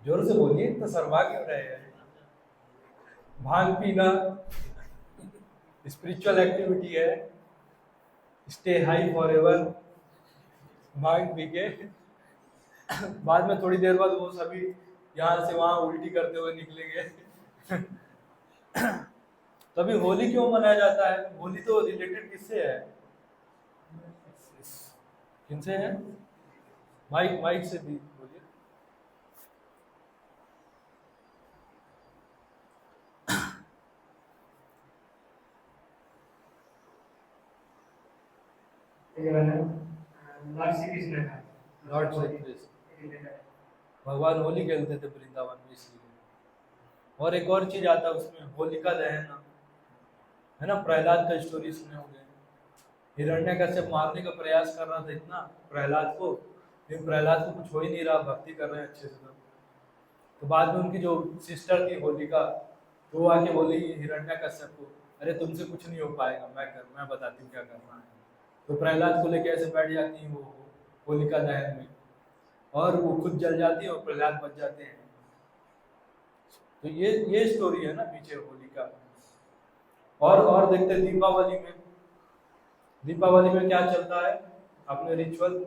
जोर से बोलिए तो शर्मा क्यों रहे हैं? भांग पीना स्पिरिचुअल एक्टिविटी है, stay high for ever. Bhang P के बाद में थोड़ी देर बाद वो सभी यहाँ से वहां उल्टी करते हुए निकलेंगे। तभी होली क्यों मनाया जाता है? होली तो रिलेटेड किससे है, किनसे है? माइक माइक से भी बोलिए। लॉर्ड श्री कृष्ण का, लॉर्ड श्री कृष्ण भगवान होली खेलते थे वृंदावन में, इसलिए। और एक और चीज आता है उसमें, होलिका दहन है ना। प्रहलाद का स्टोरी सुने होंगे, हिरण्यकश्यप मारने का प्रयास कर रहा था इतना प्रहलाद को, लेकिन प्रहलाद को कुछ हो ही नहीं रहा, भक्ति कर रहे हैं अच्छे से। तो बाद में उनकी जो सिस्टर थी होलिका, तो वो आके बोली हिरण्यकश्यप को, अरे तुमसे कुछ नहीं हो पाएगा, मैं बताती हूँ क्या करना है। तो प्रहलाद को लेके ऐसे बैठ जाती है वो होलिका दहन में, और वो खुद जल जाती है और प्रहलाद बच जाते हैं। तो ये स्टोरी है ना पीछे होली का। और देखते हैं दीपावली में। दीपावली में क्या चलता है अपने रिचुअल?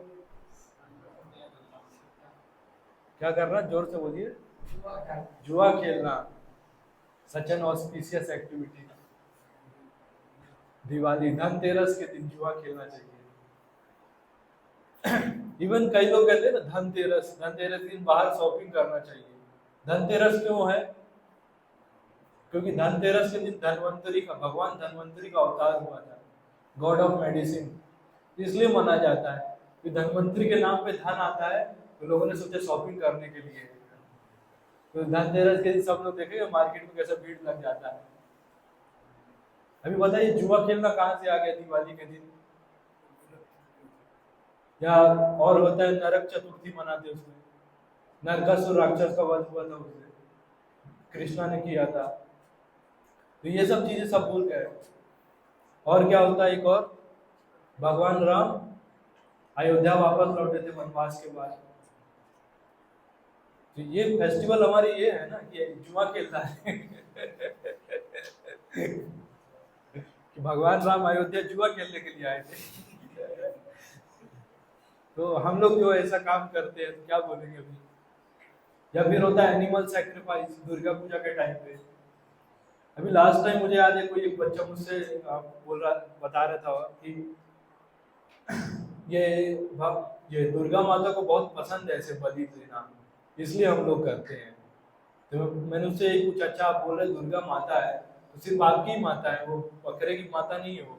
क्या करना, जोर से बोलिए। जुआ खेलना, such an auspicious activity. Diwali Dhanteras के दिन जुआ खेलना चाहिए। इवन कई लोग कहते हैं ना धनतेरस के दिन बाहर शॉपिंग करना चाहिए। धनतेरस क्यों है? क्योंकि धनतेरस के दिन धनवंतरी का, भगवान धनवंतरी का अवतार हुआ था, गॉड ऑफ मेडिसिन, इसलिए मनाया जाता है कि धनवंतरी के नाम पे धन आता है, तो लोगों ने सोचा शॉपिंग करने के लिए। तो धनतेरस के दिन सब लोग देखेंगे मार्केट में कैसा भीड़ लग जाता है। अभी बताइए जुआ खेलना कहाँ से आ गया दिवाली के दिन? या और होता है नरक चतुर्थी मनाते, उसमें नरकासुर राक्षस का वध हुआ था, उससे कृष्णा ने किया था। तो ये सब चीजें सब भूल गए। और क्या होता है एक और, भगवान राम अयोध्या वापस लौटे थे वनवास के बाद। तो ये फेस्टिवल हमारी ये है ना कि जुआ खेल रहा है कि भगवान राम अयोध्या जुआ खेलने के लिए आए थे तो हम लोग जो ऐसा काम करते हैं तो क्या बोलेंगे अभी। या फिर होता है एनिमल सैक्रिफाइस दुर्गा पूजा के टाइम पे। अभी लास्ट टाइम मुझे याद है कोई एक बच्चा मुझसे बता रहा था कि ये ये दुर्गा माता को बहुत पसंद है ऐसे बलि देना, इसलिए हम लोग करते हैं। तो मैंने उससे कुछ अच्छा, आप बोल रहे दुर्गा माता है तो सिर्फ आपकी ही माता है, वो बकरे की माता नहीं है। वो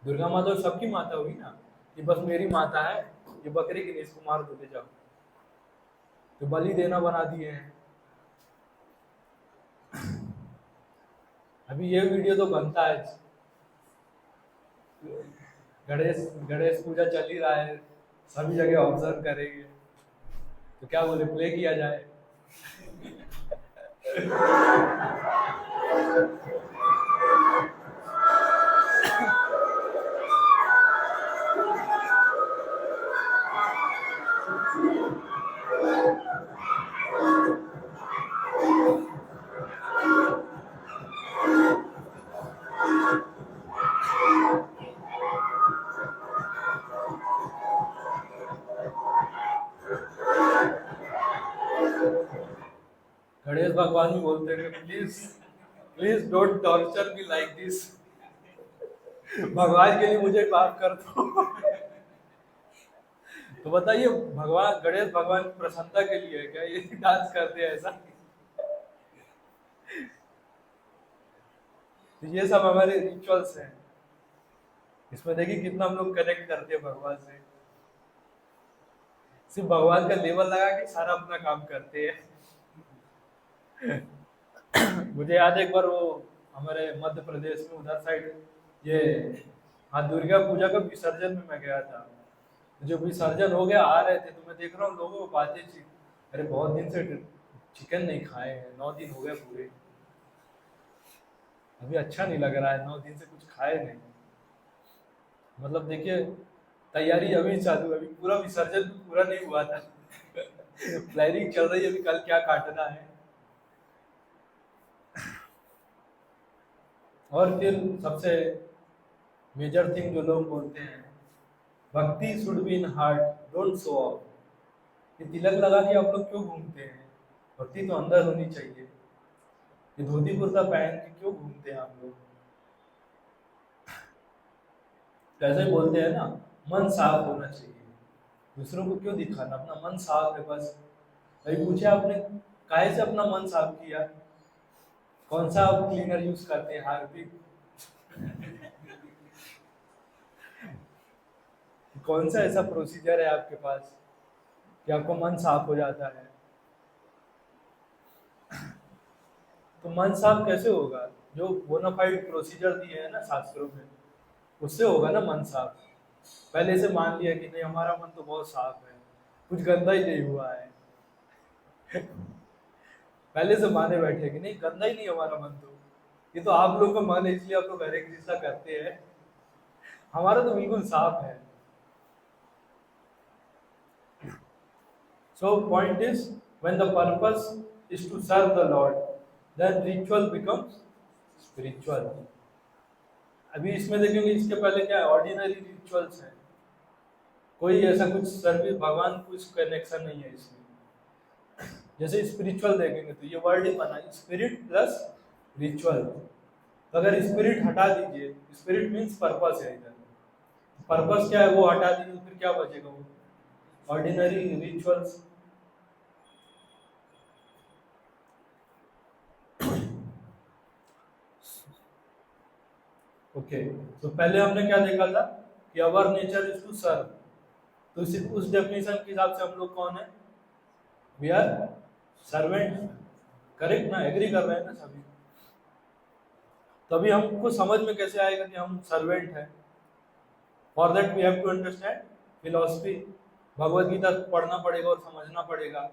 दुर्गा माता तो सबकी माता होगी ना, कि बस मेरी माता है ये बकरे की नहीं, इसको मार दो ले जाओ, तो बलि देना बना दिए हैं। अभी ये वीडियो तो बनता है, गणेश गणेश पूजा चल ही रहा है, सभी जगह ऑब्जर्व करेंगे, तो क्या बोले प्ले किया जाए। गणेश भगवान भी बोलते हैं कि please please don't torture me like this, भगवान के लिए मुझे माफ कर दो। तो बताइए भगवान गणेश भगवान की प्रसन्नता के लिए है क्या ये डांस करते हैं ऐसा। तो ये सब हमारे रिचुअल्स हैं, इसमें देखिए कितना हम लोग कनेक्ट करते हैं भगवान से। सिर्फ भगवान का लेवल लगा के सारा अपना काम करते हैं। मुझे याद है एक बार वो हमारे मध्य प्रदेश में उधर साइड ये हाँ दुर्गा पूजा का विसर्जन में मैं गया था। जो विसर्जन हो गया आ रहे थे तो मैं देख रहा हूँ लोगों को बातें थी, अरे बहुत दिन से चिकन नहीं खाए हैं, 9 दिन हो गए पूरे, अभी अच्छा नहीं लग रहा है, 9 दिन से कुछ खाए नहीं। मतलब देखिए तैयारी अभी चालू, अभी पूरा विसर्जन पूरा नहीं हुआ था। प्लानिंग चल रही है अभी कल क्या काटना है। और फिर सबसे मेजर थिंग जो लोग बोलते हैं, भक्ति should be in heart don't show off. ये तिलक लगा के आप लोग क्यों घूमते हैं, भक्ति तो अंदर होनी चाहिए। ये धोती कुर्ता पहन के क्यों घूमते हैं आप लोग। कैसे बोलते हैं ना मन साफ होना चाहिए, दूसरों को क्यों दिखाना, अपना मन साफ है बस। अभी पूछे आपने काहे से अपना मन साफ किया, कौन सा आप क्लीनर यूज करते हैं, हार्पिक कौन सा ऐसा प्रोसीजर है आपके पास कि आपको मन साफ हो जाता है। तो मन साफ कैसे होगा, जो बोनाफाइड प्रोसीजर दिए हैं ना शास्त्रों में उससे होगा ना मन साफ। पहले से मान लिया कि नहीं हमारा मन तो बहुत साफ है, कुछ गंदा ही नहीं हुआ है। पहले से माने बैठे कि नहीं गंदा ही नहीं हमारा मन, तो ये तो आप लोग का मन है इसलिए आप लोग हरे कृष्णा करते हैं, हमारा तो बिल्कुल साफ है। So point is when the purpose is to serve the Lord, then ritual becomes spiritual. अभी इसमें देखेंगे इसके पहले क्या है, ऑर्डिनरी रिचुअल्स हैं, कोई ऐसा कुछ सर्विस भगवान कुछ कनेक्शन नहीं है इसमें। जैसे स्पिरिचुअल देखेंगे तो ये वर्ड ही बना स्पिरिट प्लस रिचुअल। तो अगर स्पिरिट हटा दीजिए, स्पिरिट मीन्स पर्पस है, इधर पर्पस क्या है वो हटा दीजिए तो फिर क्या बचेगा, वो ऑर्डिनरी रिचुअल्स। ओके तो पहले हमने क्या देखा था कि our nature is to serve, तो उस डेफिनेशन के हिसाब से हम लोग कौन है, वी आर सर्वेंट, करेक्ट ना, एग्री कर रहे हैं ना सभी। तभी हमको समझ में कैसे आएगा कि हम सर्वेंट हैं। For that we have to understand philosophy, Bhagavad Gita पढ़ना पड़ेगा और समझना पड़ेगा।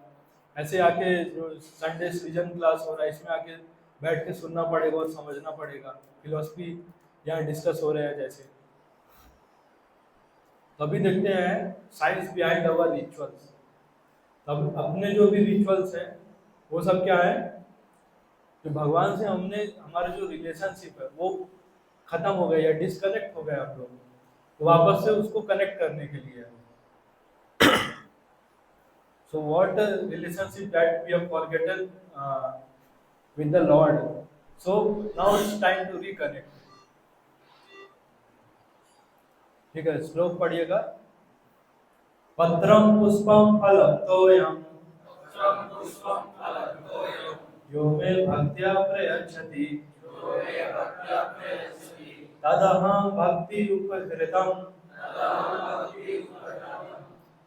ऐसे आके जो संडे सृजन क्लास हो रहा है इसमें आके बैठ के सुनना पड़ेगा और समझना पड़ेगा, फिलॉसफी यहाँ डिस्कस हो रहे हैं जैसे। तभी देखते हैं साइंस बिहाइंड अवर रिचुअल्स। अब अपने जो भी रिचुअल्स हैं वो सब क्या है कि भगवान से हमने हमारा जो रिलेशनशिप है वो खत्म हो गया या डिस्कनेक्ट हो गया हम लोग, तो वापस से उसको कनेक्ट करने के लिए है। So what a relationship that we have forgotten with the Lord. So now it's time to reconnect. ठीक है, श्लोक पढ़िएगा। पत्रम पुष्पम फलम तोयम यो मे भक्त्या प्रयच्छति तदहं भक्ति उपहृतम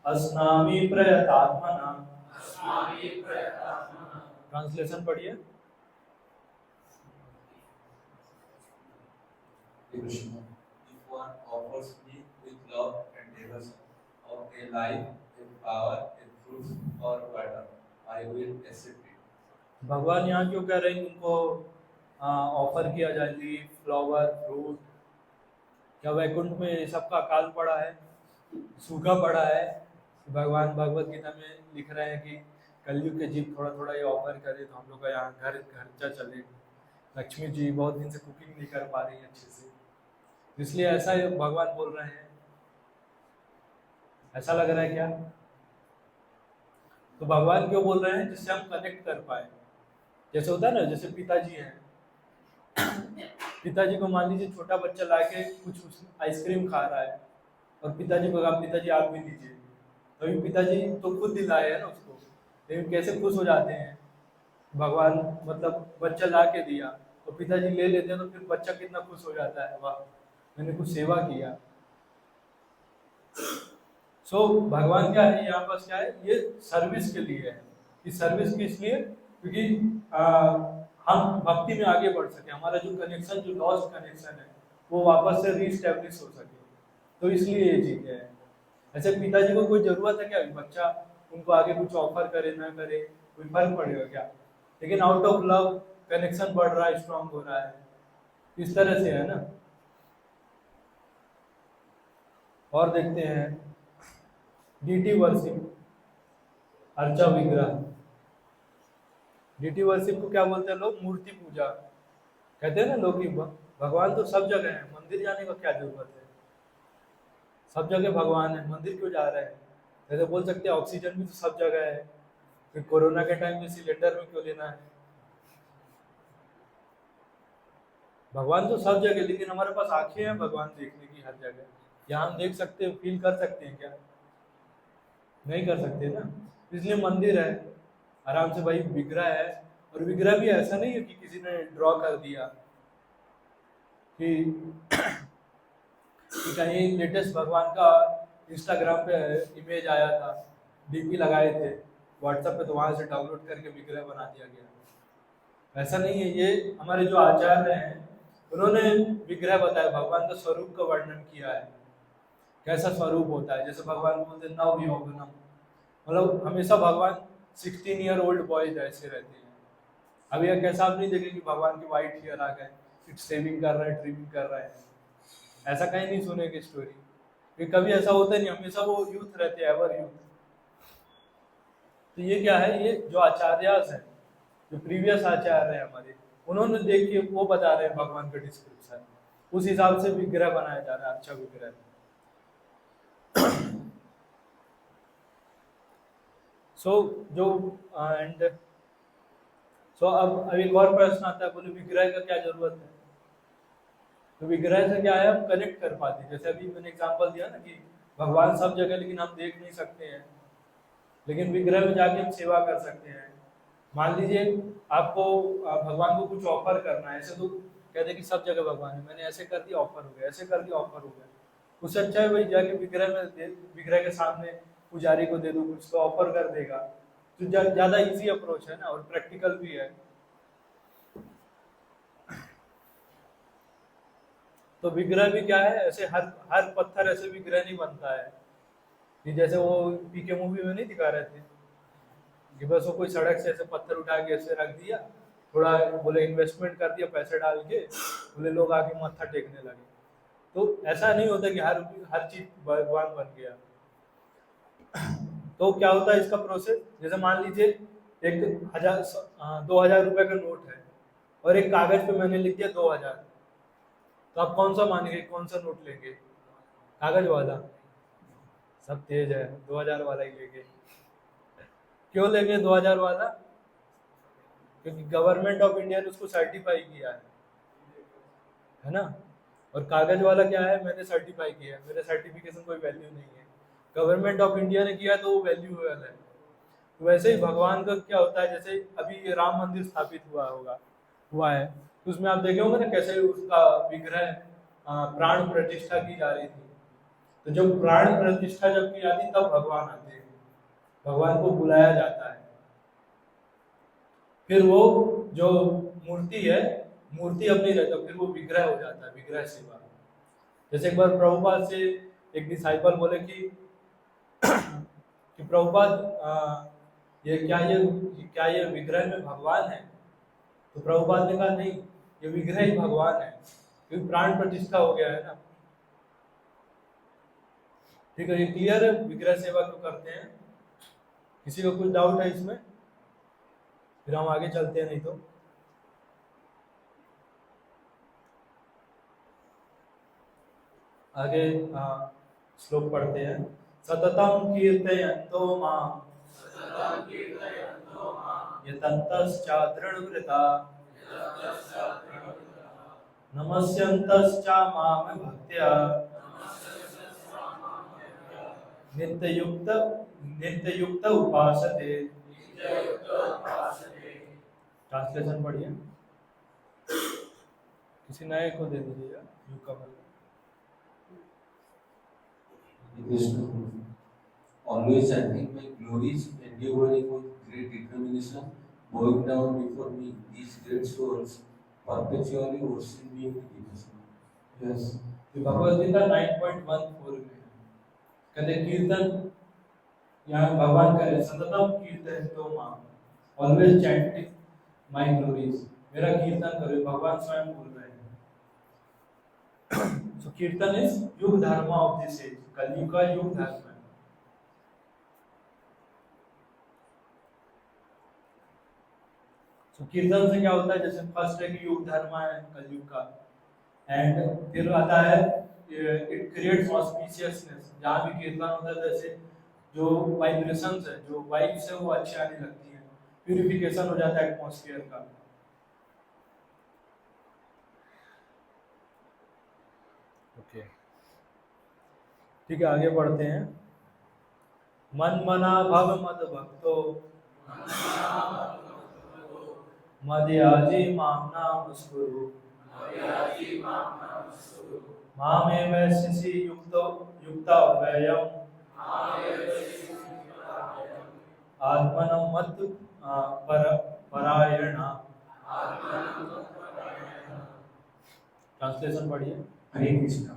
अस्नामि प्रयतात्मना। ट्रांसलेशन पढ़िए। Krishna, if one offers me with love and devotion of a life, a power, a fruit or water, I will accept it. भगवान यहाँ क्यों कह रहे हैं उनको ऑफर किया जाए लीफ, फ्लावर, फ्रूट? क्या वैकुंठ में सबका अकाल पड़ा है, सूखा पड़ा है? भगवान भगवत गीता में लिख रहे हैं कि कलयुग के जीव थोड़ा थोड़ा ये ऑफर करे तो हम लोग का यहाँ घर खर्चा चले। लक्ष्मी जी बहुत दिन से कुकिंग नहीं कर पा रही है अच्छे से, इसलिए ऐसा भगवान बोल रहे हैं। ऐसा लग रहा है क्या? तो भगवान क्यों बोल रहे हैं? जिससे हम कनेक्ट कर पाए। जैसे होता है ना, जैसे पिताजी हैं, पिताजी को मान लीजिए छोटा बच्चा लाके कुछ आइसक्रीम खा रहा है और पिताजी को कहा पिताजी आप भी लीजिए, तो अभी पिताजी तो खुद दिलाए है ना उसको, लेकिन कैसे खुश हो जाते हैं। भगवान मतलब बच्चा ला के दिया तो पिताजी ले लेते हैं, तो फिर बच्चा कितना खुश हो जाता है, वाह मैंने कुछ सेवा किया। सो भगवान क्या है यहाँ पास, क्या है ये सर्विस के लिए है। कि सर्विस किस लिए? क्योंकि हम भक्ति में आगे बढ़ सके, हमारा जो कनेक्शन, जो लॉस्ट कनेक्शन है वो वापस से रीस्टैब्लिश हो सके, तो इसलिए ये चीजें है। ऐसे पिताजी को कोई जरूरत है क्या बच्चा उनको आगे कुछ ऑफर करे ना करे, कोई फर्क पड़ेगा क्या? लेकिन आउट ऑफ लव कनेक्शन बढ़ रहा है, स्ट्रांग हो रहा है, इस तरह से है ना। और देखते हैं डीटी वर्शिप, अर्चा विग्रह। डीटी वर्शिप को क्या बोलते हैं लोग? मूर्ति पूजा। कहते हैं ना लोग कि भगवान तो सब जगह है, मंदिर जाने का क्या जरूरत है, सब जगह भगवान है, मंदिर क्यों जा रहे हैं? जैसे बोल सकते हैं ऑक्सीजन भी तो सब जगह है, फिर कोरोना के टाइम में सिलेंडर में क्यों लेना है? भगवान तो सब जगह, लेकिन हमारे पास आंखें हैं भगवान देखने की हर जगह। क्या हम देख सकते हैं, फील कर सकते हैं क्या? नहीं कर सकते ना। इसलिए मंदिर है, आराम से भाई विग्रह है। और विग्रह भी ऐसा नहीं है कि किसी ने ड्रॉ कर दिया कि कहीं लेटेस्ट भगवान का इंस्टाग्राम पे इमेज आया था, डीपी लगाए थे व्हाट्सएप पे, तो वहां से डाउनलोड करके विग्रह बना दिया गया। ऐसा नहीं है। ये हमारे जो आचार्य हैं उन्होंने विग्रह बताया, भगवान का स्वरूप का वर्णन किया है, कैसा स्वरूप होता है। जैसे भगवान बोलते हैं नव यौवनम, मतलब हमेशा भगवान 16 ईयर ओल्ड बॉय जैसे रहते हैं। अभी यह कैसा आप नहीं देखें कि भगवान के वाइट हेयर आ गए, शेविंग कर रहे हैं, ट्रिमिंग कर रहे हैं, ऐसा कहीं नहीं सुनेंगे स्टोरी। क्योंकि कभी ऐसा होता नहीं, हमेशा वो यूथ रहते हैं, एवर यूथ। तो ये क्या है, ये जो आचार्यास है, जो प्रीवियस आचार्य है हमारे, उन्होंने देख के वो बता रहे हैं भगवान का डिस्क्रिप्शन, उस हिसाब से विग्रह बनाया जा रहा है, अच्छा विग्रह। सो जो एंड अब एक और प्रश्न आता है, बोले विग्रह का क्या जरूरत है? तो विग्रह से क्या है, हम कनेक्ट कर पाते हैं। जैसे अभी मैंने एग्जांपल दिया ना कि भगवान सब जगह लेकिन हम देख नहीं सकते हैं, लेकिन विग्रह में जाके हम सेवा कर सकते हैं। मान लीजिए आपको भगवान को कुछ ऑफर करना है, ऐसे तो कहते कि सब जगह भगवान है, मैंने ऐसे कर दिया ऑफर हो गया, ऐसे कर दिया ऑफर हो गया। उससे अच्छा है भाई जाके विग्रह में विग्रह के सामने पुजारी को दे दो कुछ, तो ऑफर कर देगा। तो ज्यादा इजी अप्रोच है ना, और प्रैक्टिकल भी है। तो विग्रह भी क्या है, ऐसे हर पत्थर ऐसे विग्रह नहीं बनता है कि जैसे वो पीके मूवी में नहीं दिखा रहे थे कि बस वो कोई सड़क से ऐसे पत्थर उठा के ऐसे रख दिया, थोड़ा बोले इन्वेस्टमेंट कर दिया पैसे डाल के, बोले लोग आके मत्था टेकने लगे। तो ऐसा नहीं होता कि हर चीज भगवान बन गया। तो क्या होता है इसका प्रोसेस, जैसे मान लीजिए एक 2,000 रुपए का नोट है और एक कागज पे मैंने लिख दिया 2,000, तो आप कौन सा मानेंगे, कौन सा नोट लेंगे? कागज वाला। सब तेज है, 2,000 वाला ही लेंगे। क्यों लेंगे 2,000 वाला? क्योंकि गवर्नमेंट ऑफ इंडिया ने उसको सर्टिफाई किया है ना। और कागज वाला क्या है, मैंने सर्टिफाई किया है, मेरे सर्टिफिकेशन कोई वैल्यू नहीं है। गवर्नमेंट ऑफ इंडिया ने किया तो वो वैल्यूएबल है। तो वैसे ही भगवान का क्या होता है, जैसे अभी ये राम मंदिर स्थापित हुआ है, तो उसमें आप देखे होंगे ना कैसे उसका विग्रह प्राण प्रतिष्ठा की जा रही थी। तो जब प्राण प्रतिष्ठा जब की जाती तब भगवान आते हैं, भगवान को बुलाया जाता है। फिर वो जो मूर्ति है, मूर्ति अपनी रहता है, फिर वो विग्रह हो जाता है, विग्रह सेवा। जैसे एक बार प्रभुपाद से एक डिसाइपल बोले कि प्रभुपाद ये विग्रह में भगवान है? तो प्रभुपाद ने कहा नहीं, ये विग्रह ही भगवान है, क्योंकि प्राण प्रतिष्ठा हो गया है ना। ठीक है, ये क्लियर है विग्रह सेवा क्यों करते हैं? किसी को कुछ डाउट है इसमें? फिर हम आगे चलते हैं, नहीं तो आगे श्लोक पढ़ते हैं। सततम कीर्तयन्तो मां यतन्तश्चादृढव्रता नमस्यन्तश्च मां भक्त्या नित्ययुक्त उपासते। ट्रांसलेशन पढ़िए, किसी नए को दे दीजिएगा। युग का मतलब Krishna, always chanting my glories, enduring with great determination, bowing down before me, these great souls perpetually worship me with devotion. Yes, ये भगवद गीता 9.14 में है। कहते कीर्तन यहाँ भगवान कह रहे सततम कीर्तन तो मां, ऑलवेज चैंटिंग माय ग्लोरीज, मेरा कीर्तन करो, भगवान स्वयं बोल रहे हैं। सो कीर्तन इज युग धर्म ऑफ दिस एज, कलयुग का युग धर्म है। सो कीर्तन से क्या होता है, जैसे फर्स्ट है कि युग धर्म है कलयुग का, एंड फिर आता है इट क्रिएट्स ऑस्पिशियसनेस। जहाँ भी कीर्तन होता है जैसे जो वाइब्रेशंस है, जो वाइब्स है वो अच्छी आने लगती है, प्यूरिफिकेशन हो जाता है एटमॉस्फेयर का। ओके ठीक है, आगे बढ़ते हैं। मन मना भव मद भक्तो मदयाजी माम नामस्कुरु मामे वैशिषि युक्ता व्ययम आत्मनं मत परायणा। ट्रांसलेशन पढ़िए। Hare Krishna.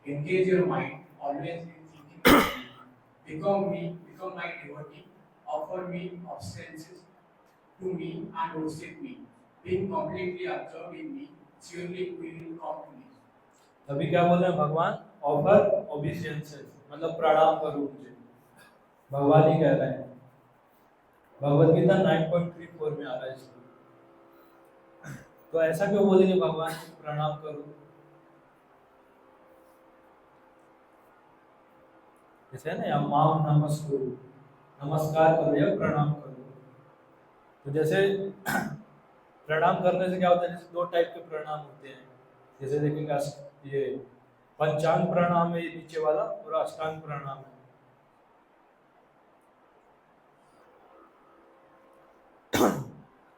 Engage your mind always in thinking of me. Become my devotee. Offer me obeisances to me and worship me. Being completely absorbed in me, surely we will come to me. अभी क्या बोल रहे हैं भगवान? Offer ओबीडियंसेस, मतलब प्रणाम करो मुझे, भगवान ही कह रहे हैं। भगवद गीता 9.34 में आ रहा है इसको। तो ऐसा क्यों बोलेंगे भगवान प्रणाम करो? जैसे है ना या माम नमस्कुरु, नमस्कार करो या प्रणाम करो। तो जैसे प्रणाम करने से क्या होता है, जैसे दो टाइप के प्रणाम होते हैं। जैसे देखेंगे ये पंचांग प्रणाम है, ये नीचे वाला, और अष्टांग प्रणाम है।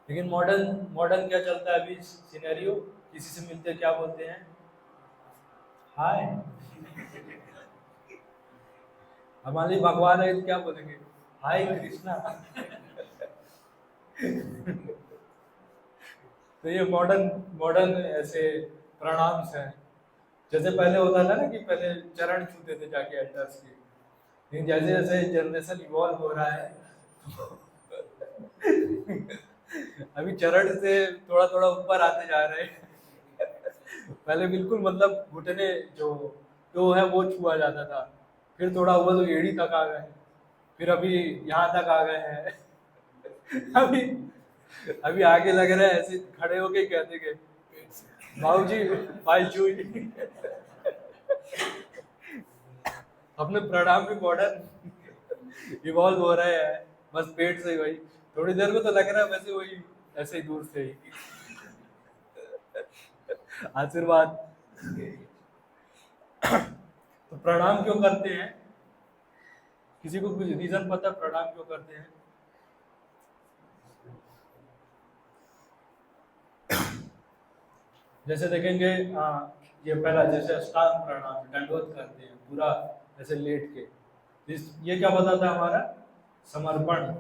लेकिन मॉडर्न क्या चलता है अभी सिनेरियो, किसी से मिलते हैं क्या बोलते हैं? हाय। हमारे भगवान है तो क्या बोलेंगे? हाय कृष्णा। तो ये मॉडर्न ऐसे प्रणाम हैं। जैसे पहले होता था ना कि पहले चरण छूते थे जाके एल्डर्स के, लेकिन जैसे जैसे जनरेशन इवॉल्व हो रहा है अभी चरण से थोड़ा थोड़ा ऊपर आते जा रहे हैं। पहले बिल्कुल मतलब घुटने जो है वो छुआ जाता था, फिर थोड़ा हुआ तो एड़ी तक आ गए, फिर अभी यहाँ तक आ गए हैं। अभी अभी आगे लग रहा है ऐसे खड़े होके ही कहते कि भाऊजी भाई चूई। अपने प्रणाम भी मॉडर्न इवॉल्व हो रहे हैं, बस पेट से ही वही। थोड़ी देर में तो लग रहा है वैसे वही ऐसे ही दूर से ही आशीर्वाद। तो प्रणाम क्यों करते हैं? किसी को कुछ रीजन पता प्रणाम क्यों करते हैं? जैसे देखेंगे ये पहला जैसे अष्टांग प्रणाम दंडवत करते हैं पूरा ऐसे लेट के, ये क्या बताता है हमारा? समर्पण।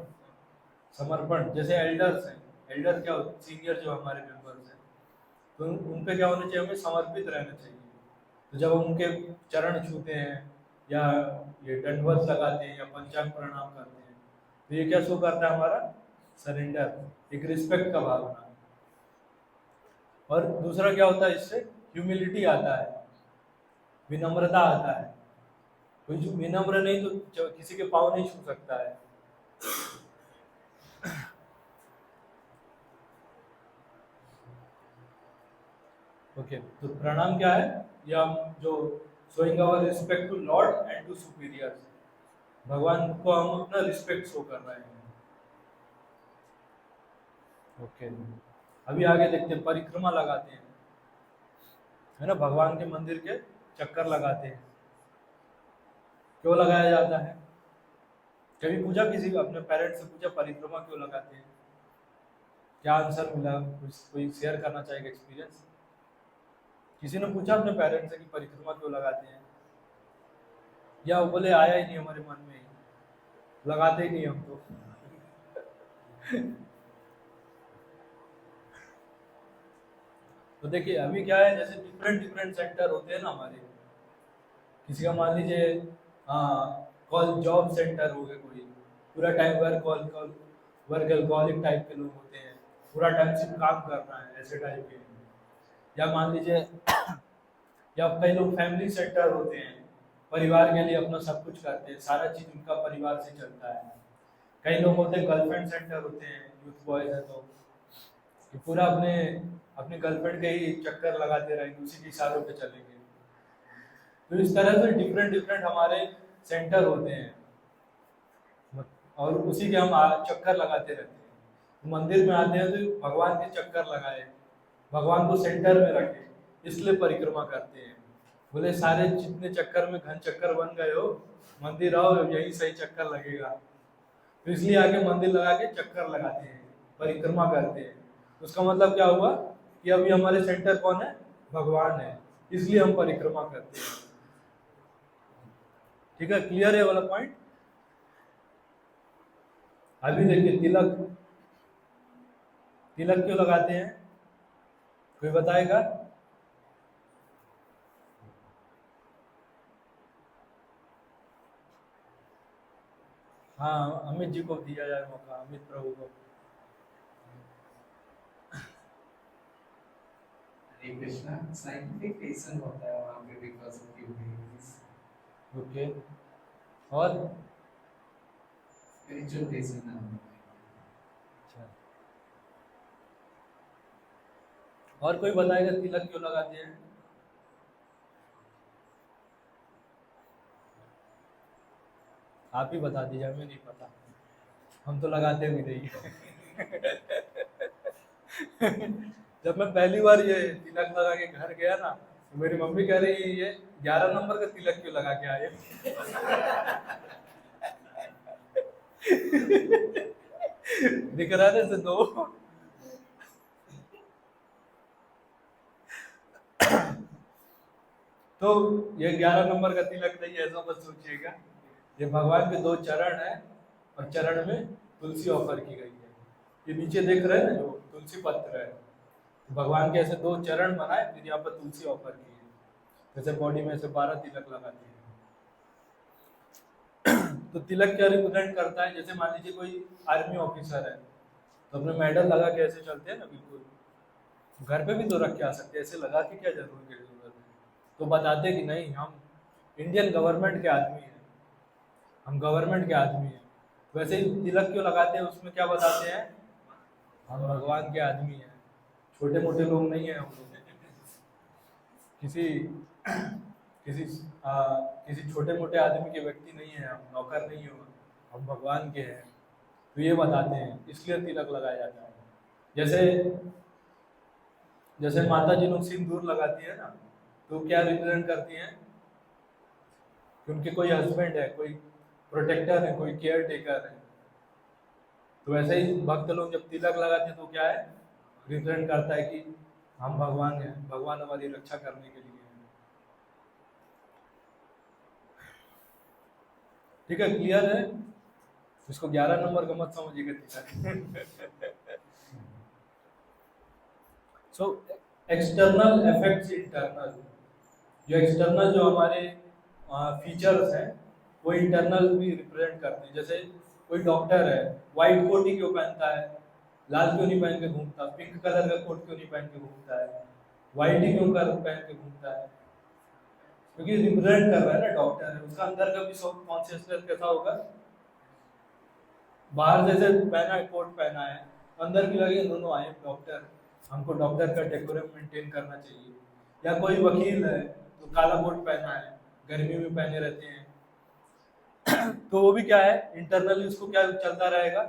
समर्पण जैसे एल्डर्स हैं, एल्डर क्या सीनियर जो हमारे मेंबर्स हैं, तो उन पे क्या होना चाहिए? हमें समर्पित रहना चाहिए। तो जब हम उनके चरण छूते हैं या ये दंडवत लगाते हैं या पंचांग प्रणाम करते हैं, तो ये क्या शो करता है? हमारा सरेंडर, एक रिस्पेक्ट का भावना। और दूसरा क्या होता है इससे? ह्यूमिलिटी आता है, विनम्रता आता है। कोई जो विनम्र नहीं तो किसी के पाँव नहीं छू सकता है। ओके, तो प्रणाम क्या है? या हम जो showing our respect to lord and to superiors, भगवान को हम अपना रिस्पेक्ट शो कर रहे हैं। ओके, अभी आगे देखते हैं। परिक्रमा लगाते हैं, है ना, भगवान के मंदिर के चक्कर लगाते हैं। क्यों लगाया जाता है? कभी पूछा किसी अपने पेरेंट्स से पूछा परिक्रमा क्यों लगाते हैं? क्या आंसर मिला? कुछ कोई शेयर करना चाहेगा एक्सपीरियंस? किसी ने पूछा अपने पेरेंट्स से कि परिक्रमा क्यों लगाते हैं? या वो बोले आया ही नहीं हमारे मन में, लगाते ही नहीं हम तो। तो देखिए अभी क्या है, जैसे डिफरेंट डिफरेंट सेंटर होते हैं ना हमारे, किसी का मान लीजिए कॉल जॉब सेंटर हो गए, कोई पूरा टाइम वर्क एल्कोहलिक टाइप के लोग होते हैं, पूरा टाइम सिर्फ काम करना है ऐसे टाइप के। या मान लीजिए या कई लोग फैमिली सेंटर होते हैं, परिवार के लिए अपना सब कुछ करते हैं, सारा चीज उनका परिवार से चलता है। कई लोग होते हैं गर्लफ्रेंड सेंटर होते हैं, यूथ बॉयज है तो कि पूरा अपने गर्लफ्रेंड के ही चक्कर लगाते रहेंगे, उसी के इशारों पे चलेंगे। तो इस तरह से डिफरेंट डिफरेंट हमारे सेंटर होते हैं और उसी के हम चक्कर लगाते रहते हैं। तो मंदिर में आते हैं तो भगवान के चक्कर लगाए, भगवान को सेंटर में रखे, इसलिए परिक्रमा करते हैं। बोले सारे जितने चक्कर में घन चक्कर बन गए हो, मंदिर आओ यही सही चक्कर लगेगा। तो इसलिए आके मंदिर लगा के चक्कर लगाते हैं, परिक्रमा करते हैं। उसका मतलब क्या हुआ कि अभी हमारे सेंटर कौन है? भगवान है, इसलिए हम परिक्रमा करते हैं। ठीक है, क्लियर है वाला पॉइंट? अभी देखिए तिलक, तिलक क्यों लगाते हैं? कोई बताएगा? हाँ, अमित जी को दिया जाए मौका, अमित प्रभु को। हरे कृष्णा, साइंटिफिक रीजन होता है वहाँ पे बिकॉज ऑफ ह्यूमैनिटीज। ओके, और स्पिरिचुअल रीजन है। अच्छा, और कोई बताएगा तिलक क्यों लगाते हैं? आप ही बता दीजिए, हमें नहीं पता, हम तो लगाते भी नहीं। जब मैं पहली बार ये तिलक लगा के घर गया ना, तो मेरी मम्मी कह रही ये 11 नंबर का तिलक क्यों लगा के आए? दिख रहा है ना दो। तो ये 11 नंबर का तिलक नहीं है, ऐसा मत सोचिएगा। ये भगवान के 2 चरण है और चरण में तुलसी ऑफर की गई है। ये नीचे देख रहे हैं ना जो तुलसी पत्र है, तो भगवान के ऐसे 2 चरण बनाए, फिर यहाँ पर तुलसी ऑफर की है। जैसे बॉडी में से 12 तिलक लगाते हैं। तो तिलक क्या रिप्रेजेंट करता है? जैसे मान लीजिए कोई आर्मी ऑफिसर है तो अपने मेडल लगा के ऐसे चलते हैं ना, बिल्कुल घर पे भी तो रख के आ सकते हैं, ऐसे लगा के क्या जरूरत है? तो बताते कि नहीं हम इंडियन गवर्नमेंट के आदमी हैं, हम गवर्नमेंट के आदमी हैं, वैसे ही तिलक क्यों लगाते हैं, उसमें क्या बताते हैं, हम भगवान के आदमी हैं, छोटे मोटे लोग नहीं हैं हम लोग, किसी किसी किसी छोटे मोटे आदमी के व्यक्ति नहीं है, हम नौकर नहीं हो, हम भगवान के हैं। तो ये बताते हैं, इसलिए तिलक लगाया जाता है। जैसे जैसे माता जी लोग सिंदूर लगाती है ना, तो क्या रिप्रेजेंट करती हैं कि उनके कोई हस्बैंड है, कोई प्रोटेक्टर है, कोई केयर टेकर है। तो वैसे ही भक्त लोग जब तिलक लगाते हैं तो क्या है, रिप्रेजेंट करता है कि हम भगवान हैं, भगवान हमारी रक्षा करने के लिए हैं। ठीक है, क्लियर है? इसको 11 नंबर का मत समझिएगा तिलक। सो एक्सटर्नल अफेक्ट्स इंटरनल, जो एक्सटर्नल जो हमारे फीचर्स हैं वो इंटरनल भी रिप्रेजेंट करते हैं। जैसे कोई डॉक्टर है, वाइट कोट ही क्यों पहनता है, लाल क्यों नहीं पहन के घूमता, पिंक कलर का कोट क्यों नहीं पहन के घूमता है, वाइट ही क्यों कर पहन के घूमता है, क्योंकि रिप्रेजेंट कर रहा है ना, डॉक्टर है, उसका अंदर का भी सब कॉन्शियसनेस कैसा होगा, बाहर जैसे पहना है, कोट पहना है, अंदर भी लगे दोनों आए डॉक्टर, हमको डॉक्टर का डेकोरम मेंटेन करना चाहिए। या कोई वकील है तो काला कोट पहना है, गर्मी में पहने रहते हैं, तो वो भी क्या है, इंटरनली उसको क्या चलता रहेगा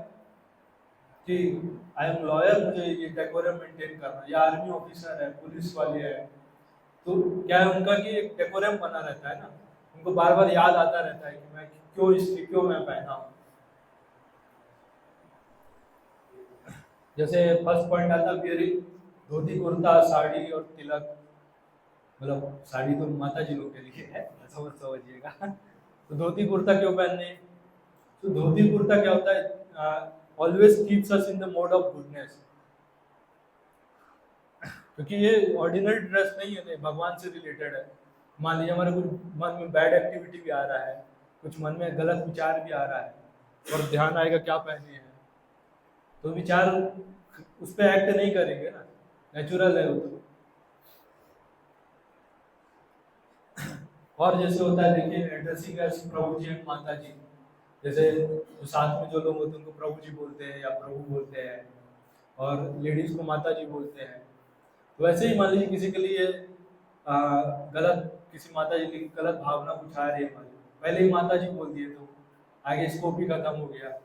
कि आई एम लॉयर, मुझे ये डेकोरम मेंटेन करना। या आर्मी ऑफिसर है, पुलिस वाले है, तो क्या है उनका कि एक डेकोरम बना रहता है ना, उनको बार बार याद आता रहता है कि मैं क्यों मैं पहना हूँ। जैसे फर्स्ट पॉइंट आता है वियरिंग, धोती कुर्ता साड़ी और तिलक, मतलब साड़ी तो माता जी लोग के लिए है, ऐसा मत समझिएगा। तो धोती कुर्ता क्यों पहनने, तो धोती कुर्ता क्या होता है, always keeps us in the mode of goodness, क्योंकि ये ऑर्डिनरी ड्रेस नहीं है, भगवान से रिलेटेड है। मान लीजिए हमारे कुछ मन में बैड एक्टिविटी भी आ रहा है, कुछ मन में गलत विचार भी आ रहा है, और ध्यान आएगा क्या पहने हैं, तो विचार उस पर एक्ट नहीं करेंगे ना, नेचुरल है वो तो। और जैसे होता है देखिए addressing as Prabhu ji and Mata ji, जैसे जो साथ में जो लोग होते हैं उनको प्रभु जी बोलते हैं या प्रभु बोलते हैं, और लेडीज को माता जी बोलते हैं। तो वैसे ही मान लीजिए किसी के लिए गलत, किसी माता जी की गलत भावना कुछ आ रही है, पहले ही माता जी बोल दिए तो आगे स्कोप ही खत्म हो गया।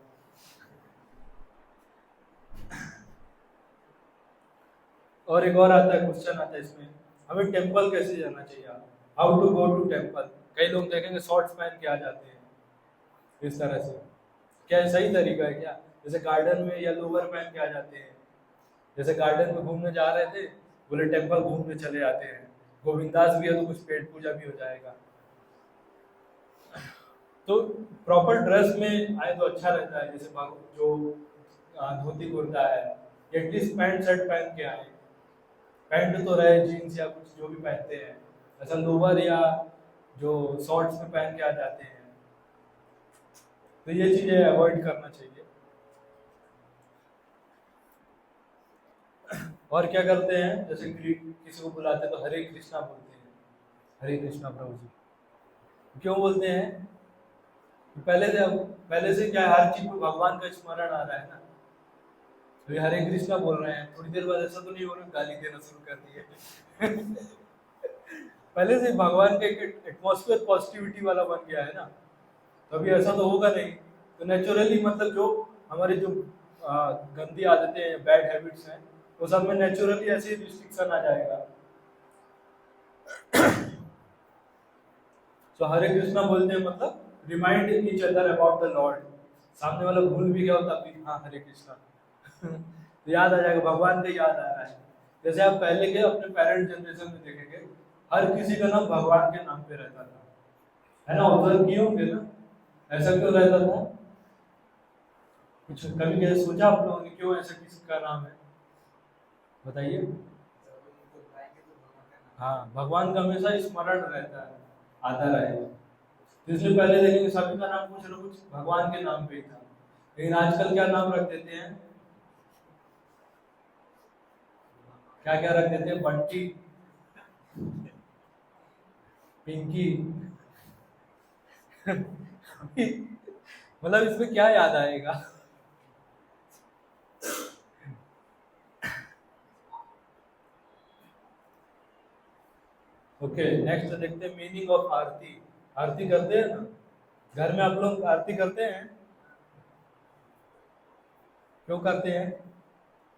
और एक और आता है क्वेश्चन आता है इसमें, हमें टेम्पल कैसे जाना चाहिए, how to go to temple. कई लोग देखेंगे शॉर्ट्स पहन के आ जाते हैं इस तरह से, क्या सही तरीका है क्या? जैसे गार्डन में या लोअर पहन के आ जाते हैं, जैसे गार्डन में घूमने जा रहे थे, बोले टेम्पल घूमने चले जाते हैं, गोविंदास भी है तो कुछ पेट पूजा भी हो जाएगा। तो प्रॉपर ड्रेस में आए तो अच्छा रहता है, जैसे जो धोती कुर्ता है, एटलीस्ट पैंट शर्ट पहन के आए, पैंट तो रहे, जीन्स या कुछ जो भी पहनते हैं, ऐसा लोअर या जो शॉर्ट्स में पहन के आ जाते हैं, तो ये चीजें अवॉइड करना चाहिए। और क्या करते हैं, जैसे किसी को बुलाते हैं तो हरे कृष्णा बोलते हैं, हरे कृष्णा प्रभु जी क्यों बोलते हैं? पहले से क्या है, हर चीज में भगवान का स्मरण आ रहा है ना, तो ये हरे कृष्णा बोल रहे हैं, थोड़ी देर बाद ऐसा तो नहीं हो रहा गाली देना शुरू कर दिए। पहले से भगवान का एक एटमॉस्फेयर पॉजिटिविटी वाला बन गया है ना, तो अभी ऐसा तो होगा नहीं। तो नेचुरली मतलब जो हमारे जो गंदी आदतें हैं, बैड हैबिट्स हैं, वो सब में नेचुरली ऐसे रिस्ट्रिक्शन आ जाएगा। तो हरे कृष्णा बोलते हैं मतलब remind each other about the Lord, सामने वाला भूल भी गया होता फिर हाँ हरे कृष्णा तो याद आ जाएगा, भगवान का याद आ रहा है। जैसे आप पहले के अपने पेरेंट जनरेशन में देखेंगे, हर किसी का नाम भगवान के नाम पे रहता था, है ना, ऑब्जर्व किए होंगे ना, ऐसा क्यों रहता था? कुछ कभी कैसे सोचा आप लोगों ने क्यों ऐसा किसका नाम है, बताइए। हाँ, भगवान का हमेशा स्मरण रहता है, आता रहेगा। तो इसलिए पहले देखेंगे सभी का नाम कुछ ना कुछ भगवान के नाम पे ही था, लेकिन आजकल क्या नाम रख देते हैं, क्या क्या रख देते हैं, बंटी, पिंकी मतलब इसमें क्या याद आएगा? ओके, नेक्स्ट देखते हैं मीनिंग ऑफ आरती। आरती करते हैं ना घर में, आप लोग आरती करते हैं? क्यों करते हैं?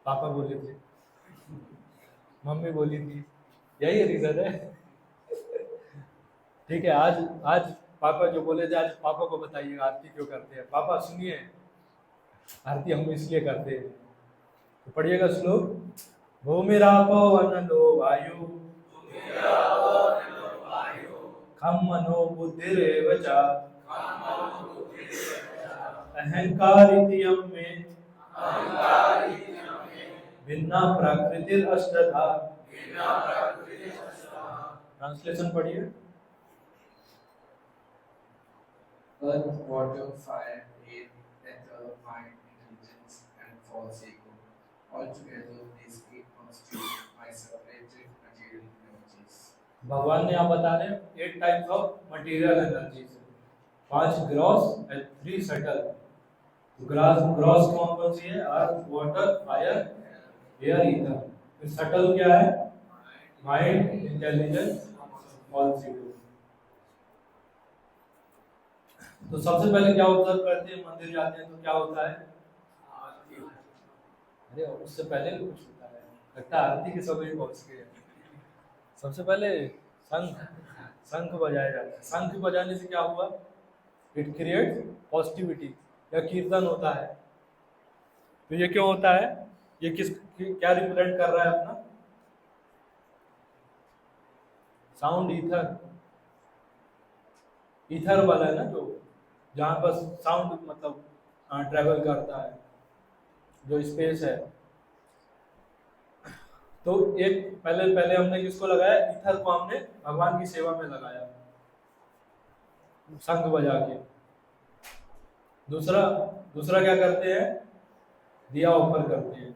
पापा बोले थे, मम्मी बोली थी, यही रीजन है। ठीक है, आज आज पापा जो बोले थे, आज पापा को बताइएगा आरती क्यों करते हैं। पापा सुनिए, आरती हम इसलिए करते हैं। तो पढ़िएगा श्लोक। भूमिरापो अनलो वायु खम मनो बुद्धिरेव च अहंकार इति यम में भिन्ना प्रकृतिर अष्टधा। ट्रांसलेशन पढ़िए। Earth, water, fire, air, ether, mind, intelligence, and false ego. Altogether, these eight constitute my separated material energies. भगवान ने यहाँ बता रहे हैं 8 types of material energies, 5 gross and 3 subtle. Gross कौन सी है? Earth, water, fire, air, ether. फिर सटल क्या है? Mind, intelligence, false ego. तो सबसे पहले क्या ऑब्जर्व करते हैं? मंदिर जाते हैं तो क्या होता है? अरे उससे पहले भी कुछ होता है, लगता है आरती के समय पहुंच गए। सबसे पहले शंख बजाया जाता है। शंख बजाने से क्या हुआ? इट क्रिएट्स पॉजिटिविटी, या कीर्तन होता है। तो ये क्यों होता है? ये क्या रिप्रेजेंट कर रहा है अपना? साउंड ईथर, ईथर वाला है ना, जो जहाँ पर साउंड मतलब ट्रेवल करता है, जो स्पेस है। तो एक पहले पहले हमने किसको लगाया? ईथर को हमने भगवान की सेवा में लगाया, शंख बजा के। दूसरा क्या करते हैं? दिया ऑफर करते हैं।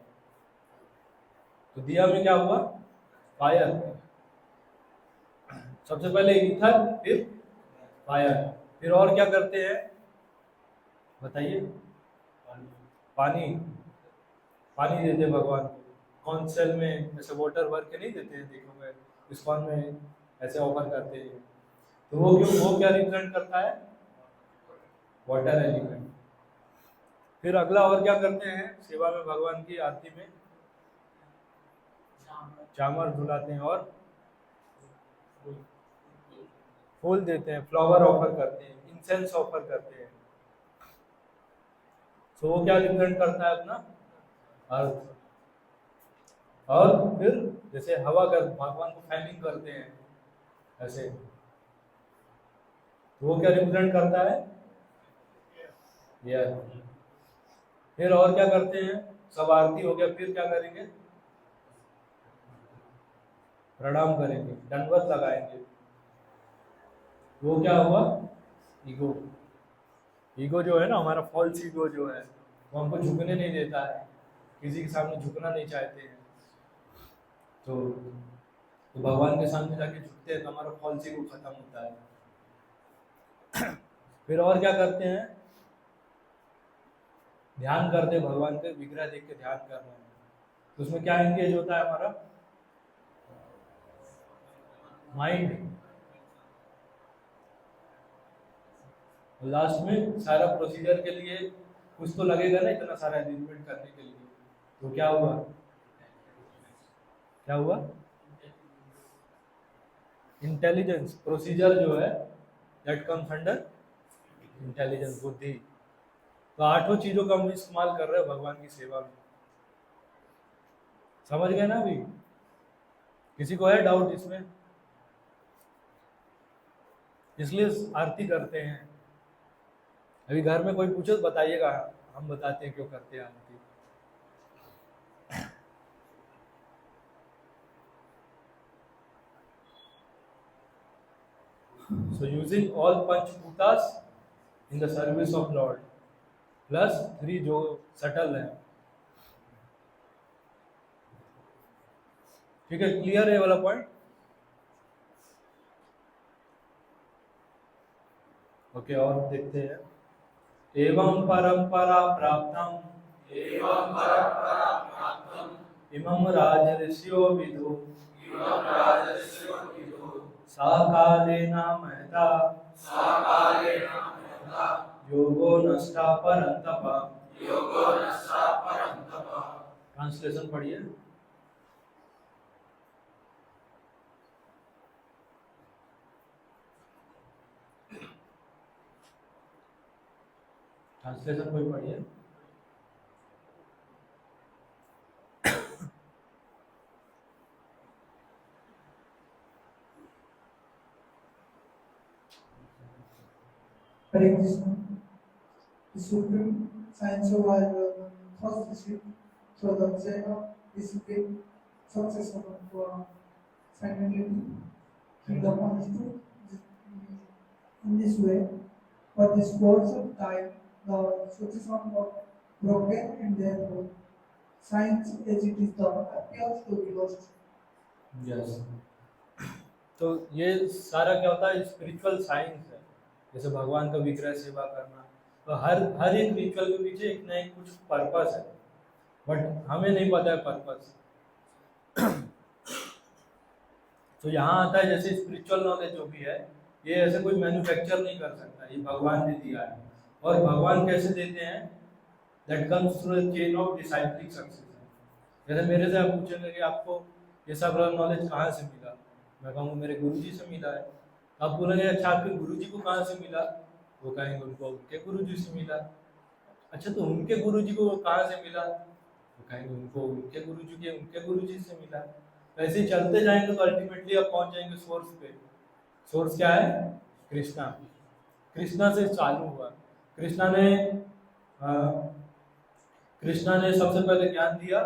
तो दिया में क्या हुआ? फायर। सबसे पहले ईथर, फिर फायर। फिर और क्या करते हैं बताइए? पानी देते हैं भगवान को। कॉन्सेल में ऐसे वाटर भर के नहीं देते हैं, देखोगे इस्कॉन में ऐसे ऑफर करते हैं। तो वो क्या रिप्रेजेंट करता है? Water element. फिर अगला और क्या करते हैं सेवा में? भगवान की आरती में चामर झुलाते हैं और फूल देते हैं, फ्लावर ऑफर करते हैं, इंसेंस ऑफर करते हैं। तो वो क्या रिप्रेजेंट करता है? अपना अर्थ। और फिर जैसे हवा कर भगवान को फैनिंग करते हैं ऐसे, तो वो क्या रिप्रेजेंट करता है? एयर। फिर और क्या करते हैं? सब आरती हो गया, फिर क्या करेंगे? प्रणाम करेंगे, दंडवत लगाएंगे। वो क्या हुआ? ईगो। ईगो जो है ना, हमारा फॉल्स ईगो जो है, वो हमको झुकने नहीं देता है, किसी के सामने झुकना नहीं चाहते हैं। तो भगवान के सामने जाके झुकते हैं तो हमारा फॉल्स ईगो खत्म होता है। फिर और क्या करते हैं? ध्यान करते हैं, भगवान के विग्रह देख के ध्यान कर रहे हैं। तो उसमें क्या एंगेज होता है? हमारा माइंड। लास्ट में सारा प्रोसीजर के लिए कुछ तो लगेगा ना, इतना सारा अरेंजमेंट करने के लिए। तो क्या हुआ? इंटेलिजेंस। प्रोसीजर जो है दैट कम्स अंडर इंटेलिजेंस, बुद्धि। तो 8 चीजों का हम इस्तेमाल कर रहे हैं भगवान की सेवा में। समझ गए ना? अभी किसी को है डाउट इसमें? इसलिए आरती करते हैं। अभी घर में कोई पूछे तो बताइएगा, हम बताते हैं क्यों करते हैं आरती। So using all Panchbhutas in the service of Lord plus 3 जो सटल है। ठीक है, क्लियर है वाला पॉइंट? ओके, और देखते हैं एवं परंपरा प्राप्तम एवं परंपरा प्राप्तम इमं राजर्षयो विदु इमं राजर्षयो विदु साकालेन महता साकालेन महता योगो नष्टा परंतप। योगो नष्टा परंतप। ट्रांसलेशन पढ़िए। ट्रांसलेशन कोई पढ़िए। Hare Krishna. The supreme science of our first received through the Jaya discipline success of finality. Kingdom understood in this way, but the sports of time, the succession got broken and therefore science as it is done appears to be lost. Yes, तो ये सारा क्या होता है, spiritual science है। जैसे भगवान का विग्रह सेवा करना, तो हर एक रिचुअल के पीछे एक ना एक कुछ पर्पस है, बट हमें नहीं पता है पर्पस। तो यहाँ आता है जैसे स्पिरिचुअल नॉलेज जो भी है, ये ऐसे कोई मैन्युफैक्चर नहीं कर सकता, ये भगवान ने दिया है। और भगवान कैसे देते हैं, that comes through the chain of डिसाइप्लिक succession. जैसे मेरे से आप पूछेंगे कि आपको ये सब नॉलेज कहाँ से मिला, मैं कहूँगा मेरे गुरुजी से मिला है। आप बोलेंगे अच्छा आपके गुरुजी को कहाँ से मिला, वो कहेंगे उनको उनके गुरुजी से मिला। अच्छा तो उनके गुरुजी को कहाँ से मिला, वो कहेंगे उनको उनके गुरुजी से मिला। ऐसे ही चलते जाएंगे तो अल्टीमेटली आप पहुंच जाएंगे सोर्स पे। सोर्स क्या है, कृष्णा। कृष्णा से चालू हुआ। कृष्णा ने सबसे पहले ज्ञान दिया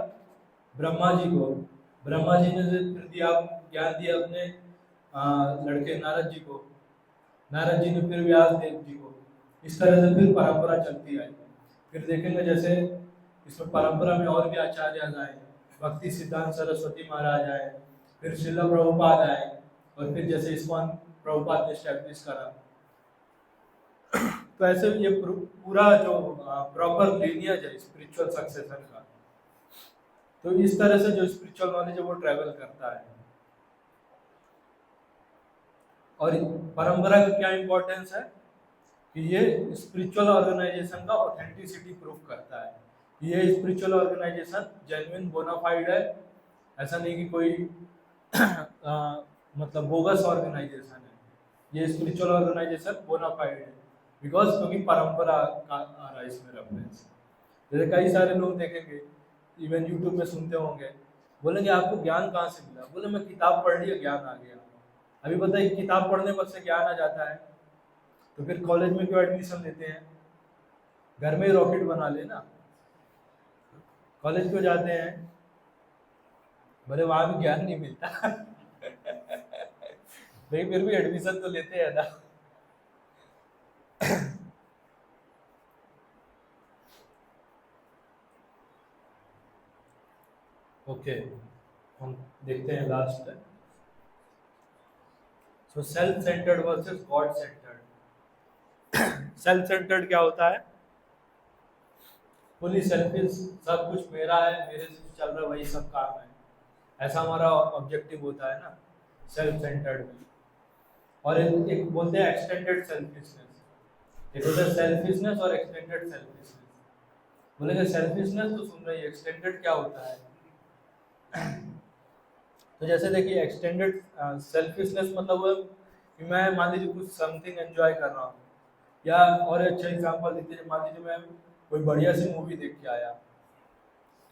ब्रह्मा जी को, ब्रह्मा जी ने फिर ज्ञान दिया अपने लड़के नारद जी को, नारद जी ने फिर व्यास देव जी को। इस तरह से फिर परंपरा चलती आई। फिर देखेंगे जैसे इसमें परंपरा में और भी आचार्य आए, भक्ति सिद्धांत सरस्वती महाराज आए, फिर श्रील प्रभुपाद आए, और फिर जैसे इस्कॉन प्रभुपाद ने एस्टैब्लिश करा। तो ऐसे ये पूरा जो प्रॉपर लीनियज है स्पिरिचुअल सक्सेशन का, तो इस तरह से जो स्पिरिचुअल नॉलेज है वो ट्रैवल करता है। और परंपरा का क्या इंपॉर्टेंस है कि ये स्पिरिचुअल ऑर्गेनाइजेशन का ऑथेंटिसिटी प्रूफ करता है। ये स्पिरिचुअल ऑर्गेनाइजेशन जेन्युइन बोनाफाइड है, ऐसा नहीं कि कोई मतलब बोगस ऑर्गेनाइजेशन है। ये स्पिरिचुअल ऑर्गेनाइजेशन बोनाफाइड है बिकॉज क्योंकि परंपरा का आ रहा है इसमें रेफरेंस। जैसे कई सारे लोग देखेंगे, इवन यूट्यूब में सुनते होंगे, बोलेंगे आपको ज्ञान कहाँ से मिला, बोले मैं किताब पढ़ लिया ज्ञान आ गया। अभी बताइए किताब पढ़ने पर से ज्ञान आ जाता है तो फिर कॉलेज में क्यों एडमिशन लेते हैं, घर में ही रॉकेट बना लेना। कॉलेज क्यों जाते हैं, बोले वहां भी ज्ञान नहीं मिलता लेकिन फिर भी एडमिशन तो लेते हैं ना। ओके, हम देखते हैं लास्ट है। So self centred versus God centred. Self centred क्या होता है, फुली सेल्फिश, सब कुछ मेरा है, मेरे से चल रहा है, वही सब काम है, ऐसा हमारा ऑब्जेक्टिव होता है ना सेल्फ सेंटर्ड में। और एक बोलते हैं एक्सटेंडेड सेल्फिशनेस, एक होता है सेल्फिशनेस और एक्सटेंडेड सेल्फिशनेस। बोलेंगे सेल्फिशनेस तो सुन रही है, एक्सटेंडेड क्या होता है। तो जैसे देखिए एक्सटेंडेड सेल्फिशनेस मतलब वो कि मैं मान लीजिए कुछ समथिंग एंजॉय कर रहा हूँ, या और अच्छा एग्जांपल देते हैं, मान लीजिए मैं कोई बढ़िया सी मूवी देख के आया,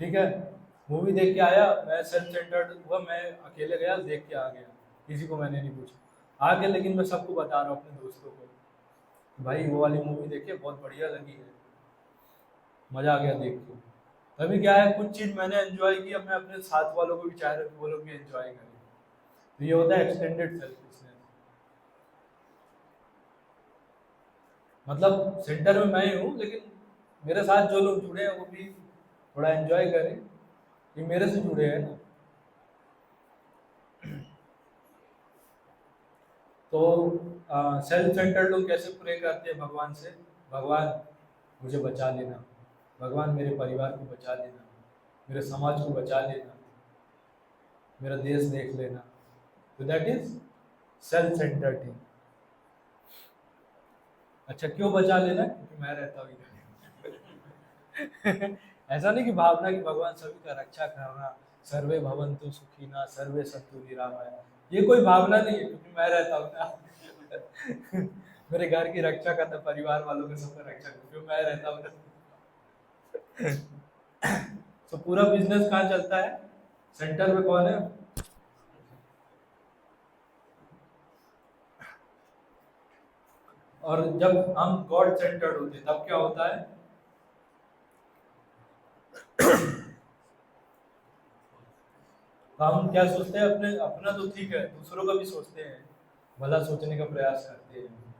ठीक है, मूवी देख के आया, मैं सेल्फ सेंटर्ड हुआ, मैं अकेले गया देख के आ गया, किसी को मैंने नहीं पूछा आगे, लेकिन मैं सबको बता रहा हूँ अपने दोस्तों को भाई वो वाली मूवी देखिए बहुत बढ़िया लगी है, मज़ा आ गया देख के। तभी क्या है, कुछ चीज़ मैंने एंजॉय की, अब मैं अपने साथ वालों को भी चाह रहा हूँ वो लोग भी एंजॉय करें। तो ये होता है एक्सटेंडेड सेल्फिशनेस। मतलब सेंटर में मैं ही हूँ, लेकिन मेरे साथ जो लोग जुड़े हैं वो भी थोड़ा एंजॉय करें, ये मेरे से जुड़े हैं ना। तो सेल्फ सेंटर्ड लोग कैसे प्रे करते हैं भगवान से, भगवान मुझे बचा लेना, भगवान मेरे परिवार को बचा लेना, मेरे समाज को बचा लेना, मेरा देश देख लेना। तो that is self centred thing. अच्छा, क्यों बचा लेना? क्योंकि मैं रहता हूँ इधर। ऐसा नहीं कि भावना कि भगवान सभी का रक्षा करना, सर्वे भवन्तु सुखिनः सर्वे सन्तु निरामया, ये कोई भावना नहीं है, क्योंकि मैं रहता हूँ ना। मेरे घर की रक्षा करना, परिवार वालों के सबका रक्षा करना, क्योंकि मैं रहता हूँ ना। तो पूरा बिजनेस कहाँ चलता है? सेंटर में कौन है? और जब हम गॉड सेंटर्ड होते हैं तब क्या होता है? हम क्या सोचते हैं? अपने अपना तो ठीक है, दूसरों का भी सोचते हैं, भला सोचने का प्रयास करते हैं।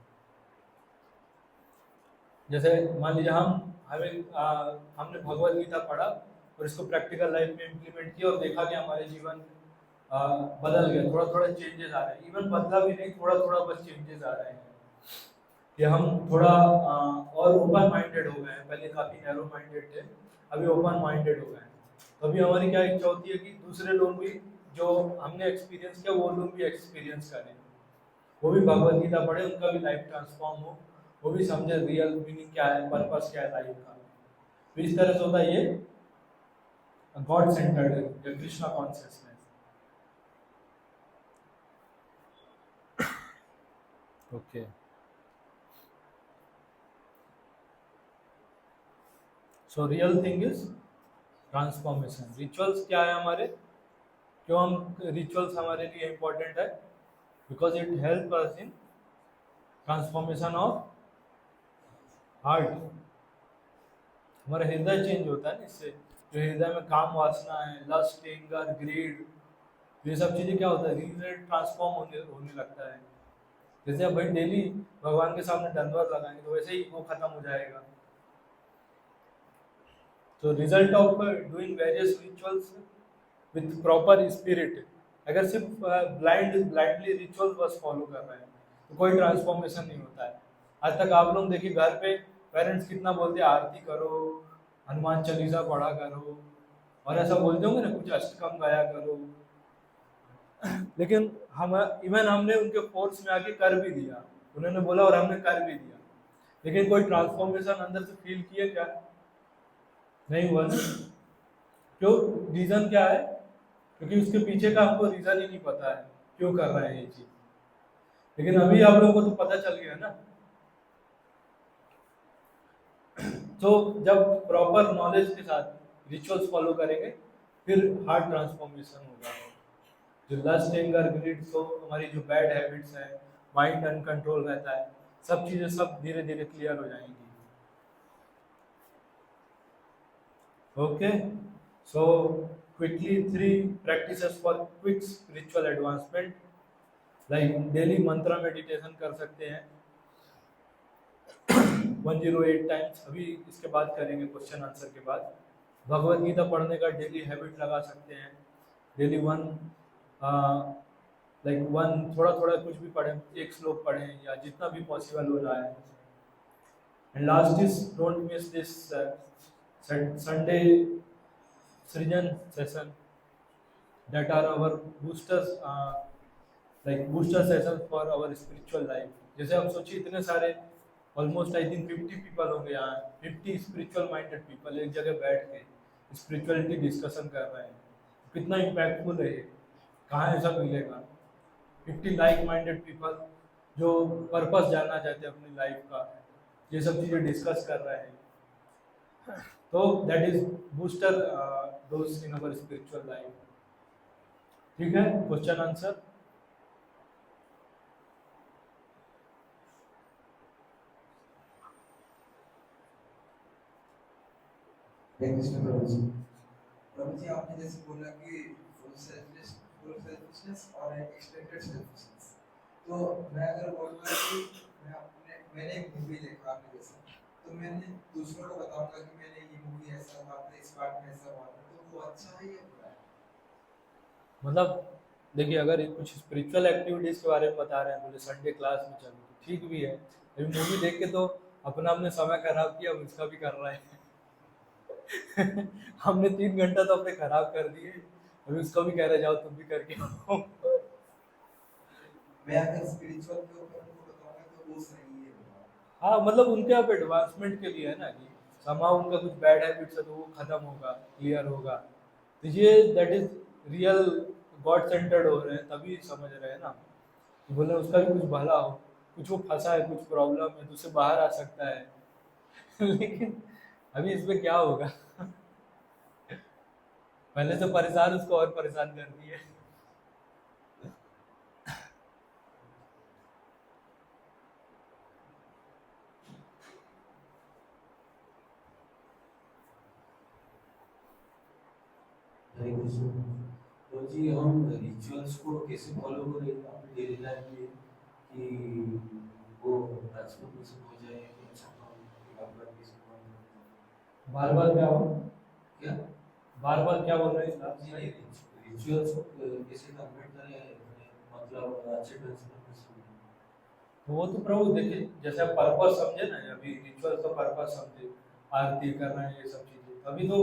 जैसे मान लीजिए हमने भगवत गीता पढ़ा और इसको प्रैक्टिकल लाइफ में इम्प्लीमेंट किया और देखा कि हमारे जीवन बदल गया, थोड़ा थोड़ा चेंजेस आ रहे हैं। इवन बदला भी नहीं, थोड़ा थोड़ा बस चेंजेस आ रहे हैं कि हम थोड़ा और ओपन माइंडेड हो गए हैं। पहले काफ़ी नैरो माइंडेड थे, अभी ओपन माइंडेड हो गए हैं। तो अभी हमारी क्या इच्छा होती है कि दूसरे लोग भी जो हमने एक्सपीरियंस किया वो लोग भी एक्सपीरियंस करें, वो भी भगवत गीता पढ़े, उनका भी लाइफ ट्रांसफॉर्म हो, वो भी समझे रियल मीनिंग क्या है, पर्पस क्या है लाइफ का। तो इस तरह से होता है ये गॉड सेंटर्ड या Krishna consciousness. Okay, so real thing is transformation. Rituals क्या है हमारे? क्यों हम रिचुअल्स हमारे लिए इम्पोर्टेंट है? Because it help us in transformation of heart. हमारा हृदय चेंज होता है ना इससे। जो हृदय में काम वासना है, लस्ट, एंगर, ग्रीड, ये सब चीज़ें क्या होता है? धीरे ट्रांसफॉर्म होने लगता है। जैसे आप भाई डेली भगवान के सामने दंडवत लगाएंगे तो वैसे ही वो खत्म हो जाएगा। तो result of doing various rituals with proper spirit, अगर सिर्फ ब्लाइंडली रिचुअल्स बस फॉलो कर रहे हैं तो कोई ट्रांसफॉर्मेशन नहीं होता है। आज तक आप लोग देखिए घर पे पेरेंट्स कितना बोलते हैं, आरती करो, हनुमान चालीसा पढ़ा करो, और ऐसा बोलते होंगे ना, कुछ अष्टकम गाया करो। लेकिन हमने उनके फोर्स में आके कर भी दिया, उन्होंने बोला और हमने कर भी दिया, लेकिन कोई ट्रांसफॉर्मेशन अंदर से फील किए क्या? नहीं हुआ ना। क्यों? रीजन क्या है? क्योंकि उसके पीछे का हमको रीजन ही नहीं पता है क्यों कर रहे हैं ये चीज। लेकिन अभी आप लोगों को तो पता चल गया ना। तो जब प्रॉपर नॉलेज के साथ रिचुअल्स फॉलो करेंगे फिर हार्ट ट्रांसफॉर्मेशन होगा। जो लस्ट, एंगर, ग्रीड, तो हमारी जो बैड हैबिट्स हैं, माइंड अनकंट्रोल रहता है, सब चीजें सब धीरे धीरे क्लियर हो जाएंगी। Okay, so quickly 3 practices for quick spiritual advancement. Like daily Mantra meditation कर सकते हैं 108 टाइम्स, अभी इसके बाद करेंगे क्वेश्चन आंसर के बाद। भगवत गीता पढ़ने का डेली हैबिट लगा सकते हैं, डेली वन थोड़ा थोड़ा कुछ भी पढ़ें, एक श्लोक पढ़ें या जितना भी पॉसिबल हो रहा है। And last is don't miss this Sunday सृजन session that are our boosters, booster sessions for our spiritual life। जैसे आप सोचिए इतने सारे ऑलमोस्ट आई थिंक 50 पीपल होंगे यहाँ, 50 स्पिरिचुअल माइंडेड पीपल एक जगह बैठ के स्पिरिचुअलिटी डिस्कशन कर रहे हैं, कितना इम्पैक्टफुल है ये। कहाँ ऐसा मिलेगा? 50 लाइक माइंडेड पीपल जो पर्पस जानना चाहते हैं अपनी लाइफ का, ये सब चीज़ें डिस्कस कर रहे हैं। तो that is booster dose in our spiritual life. ठीक है, क्वेश्चन आंसर। प्रभु जी, आपने जैसे बोला कि फुल सेल्फिशनेस और एक्सपेक्टेड सेल्फिशनेस, तो मैं अगर बोलूँगा कि मैंने एक मूवी देखा आपने जैसा, तो मैंने दूसरों को बताऊंगा कि मैंने ये मूवी ऐसा था, इस पार्ट में ऐसा हुआ था, तो वो अच्छा है या बुरा है? मतलब देखिए, अगर कुछ स्पिरिचुअल एक्टिविटीज़ के बारे में बता रहे हैं, बोले संडे क्लास में चलो तो ठीक भी है, लेकिन मूवी देख के तो अपना हमने समय खराब किया, अब इसका भी कर रहा है। हमने 3 घंटा तो अपने खराब कर दिए, अभी उसको भी कह रहे जाओ तुम भी करके आओ। मैं अगर स्पिरिचुअल के ऊपर उनको बताऊंगा तो वो सही है। हाँ मतलब उनके आप एडवांसमेंट के लिए है ना, कि समा उनका कुछ बैड हैबिट्स है तो वो खत्म होगा, क्लियर होगा। तो ये that is real God centred हो रहे हैं, तभी समझ रहे हैं ना, कि बोले उसका भी कुछ भला हो, कुछ वो फंसा है, कुछ प्रॉब्लम है तो उससे बाहर आ सकता है। लेकिन अभी इसमें क्या होगा? पहले से परेशान, उसको और परेशान कर दिए। हरे कृष्ण। तो जी हम रिचुअल्स को कैसे फॉलो करें अपनी डेली लाइफ में कि वो ट्रांसफॉर्मेशन हो जाए, अच्छा काम आप लोग कैसे follow करते हैं? बार बार क्या हो, क्या बार बार क्या बोल रहे हैं आप? जी नहीं, रिचुअल्स को कैसे कन्वर्ट करें अपने मतलब अच्छे ट्रांसफॉर्मेशन में? तो वो तो प्रभु देखिए, जैसे आप पर्पस समझे ना, अभी रिचुअल का पर्पस समझे, आरती करना है, ये सब चीजें, अभी तो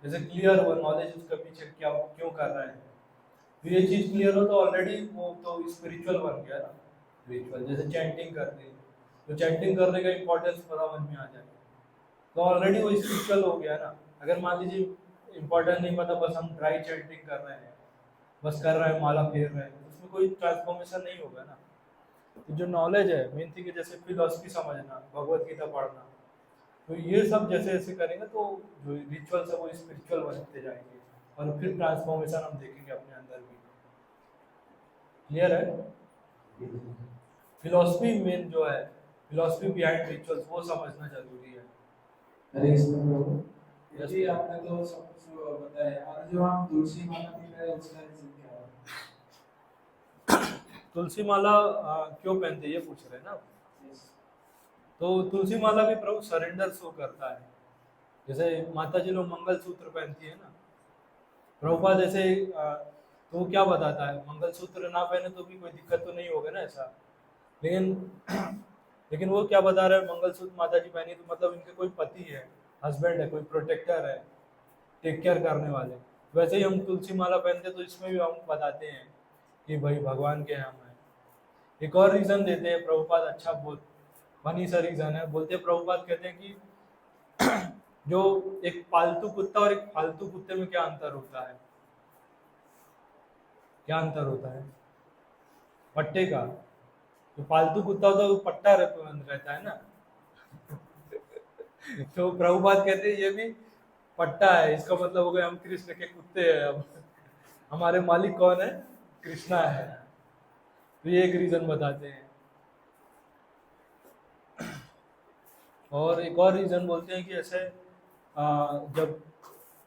जैसे क्लियर हुआ नॉलेज उसका पीछे क्या क्यों कर रहे हैं, तो ये चीज क्लियर हो तो ऑलरेडी वो तो स्पिरिचुअल बन गया ना। रिचुअल जैसे चैंटिंग करते हैं, तो चैंटिंग करने का इम्पोर्टेंस पता मन में आ जाए, तो ऑलरेडी वो स्पिरिचुअल हो गया ना। अगर मान लीजिए इम्पोर्टेंस नहीं पता, बस हम ड्राई चैंटिंग कर रहे हैं, बस कर रहे हैं, माला फेर रहे हैं, उसमें कोई ट्रांसफॉर्मेशन नहीं होगा ना। तो जो नॉलेज है मेन थिंग है, जैसे फिलोसफी समझना, भगवत गीता पढ़ना, तो ये सब जैसे जैसे करेंगे तो जो रिचुअल्स है वो स्पिरिचुअल बनते जाएंगे, और फिर ट्रांसफॉर्मेशन हम देखेंगे अपने अंदर भी। क्लियर है? फिलोसफी मेन जो है, फिलोसफी बिहाइंड रिचुअल्स, वो समझना जरूरी है। हरे कृष्ण प्रभु जी, आपने तो सब कुछ बताया, और जो हम तुलसी माला पी रहे हैं उसका रीजन क्या है? तुलसी माला क्यों पहनते हैं, ये पूछ रहे हैं ना? तो तुलसी माला भी प्रभु सरेंडर शो करता है। जैसे माता जी लोग मंगल सूत्र पहनती है ना, प्रभुपाद ऐसे तो वो क्या बताता है, मंगल सूत्र ना पहने तो भी कोई दिक्कत तो नहीं होगा ना ऐसा, लेकिन लेकिन वो क्या बता रहे हैं, मंगल सूत्र माता जी पहनी तो मतलब इनके कोई पति है, हस्बैंड है, कोई प्रोटेक्टर है, टेक केयर करने वाले। वैसे ही हम तुलसी माला पहनते तो इसमें भी हम बताते हैं कि भाई भगवान के हम हैं। एक और रीजन देते हैं प्रभुपाद, अच्छा बहुत फनी सा रीजन है, बोलते हैं प्रभुपाद कहते हैं कि जो एक पालतू कुत्ता और एक फालतू कुत्ते में क्या अंतर होता है? क्या अंतर होता है? पट्टे का। जो पालतू कुत्ता होता है वो पट्टा रहता है ना। तो प्रभुपाद कहते हैं ये भी पट्टा है, इसका मतलब हो गया हम कृष्ण के कुत्ते हैं, अब हमारे मालिक कौन है? कृष्णा है। तो ये एक रीजन बताते हैं। और एक और रीजन बोलते हैं कि ऐसे जब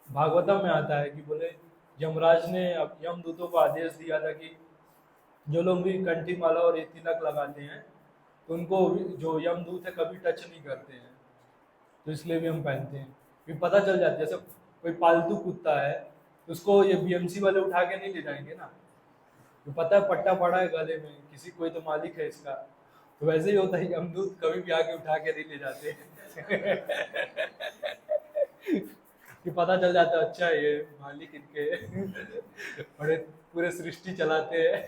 भागवतम में आता है कि बोले यमराज ने यमदूतों को आदेश दिया था कि जो लोग भी कंठी माला और ये तिलक लगाते हैं तो उनको जो यमदूत है कभी टच नहीं करते हैं, तो इसलिए भी हम पहनते हैं। फिर पता चल जाता है, जैसे कोई पालतू कुत्ता है तो उसको ये बीएमसी वाले उठा के नहीं ले जाएंगे ना, तो पता है पट्टा पड़ा है गले में, किसी कोई तो मालिक है इसका। तो वैसे ही होता है, यमदूत कभी भी आके उठा के नहीं ले जाते। कि पता चल जाता है अच्छा ये मालिक इनके बड़े पूरे सृष्टि चलाते हैं।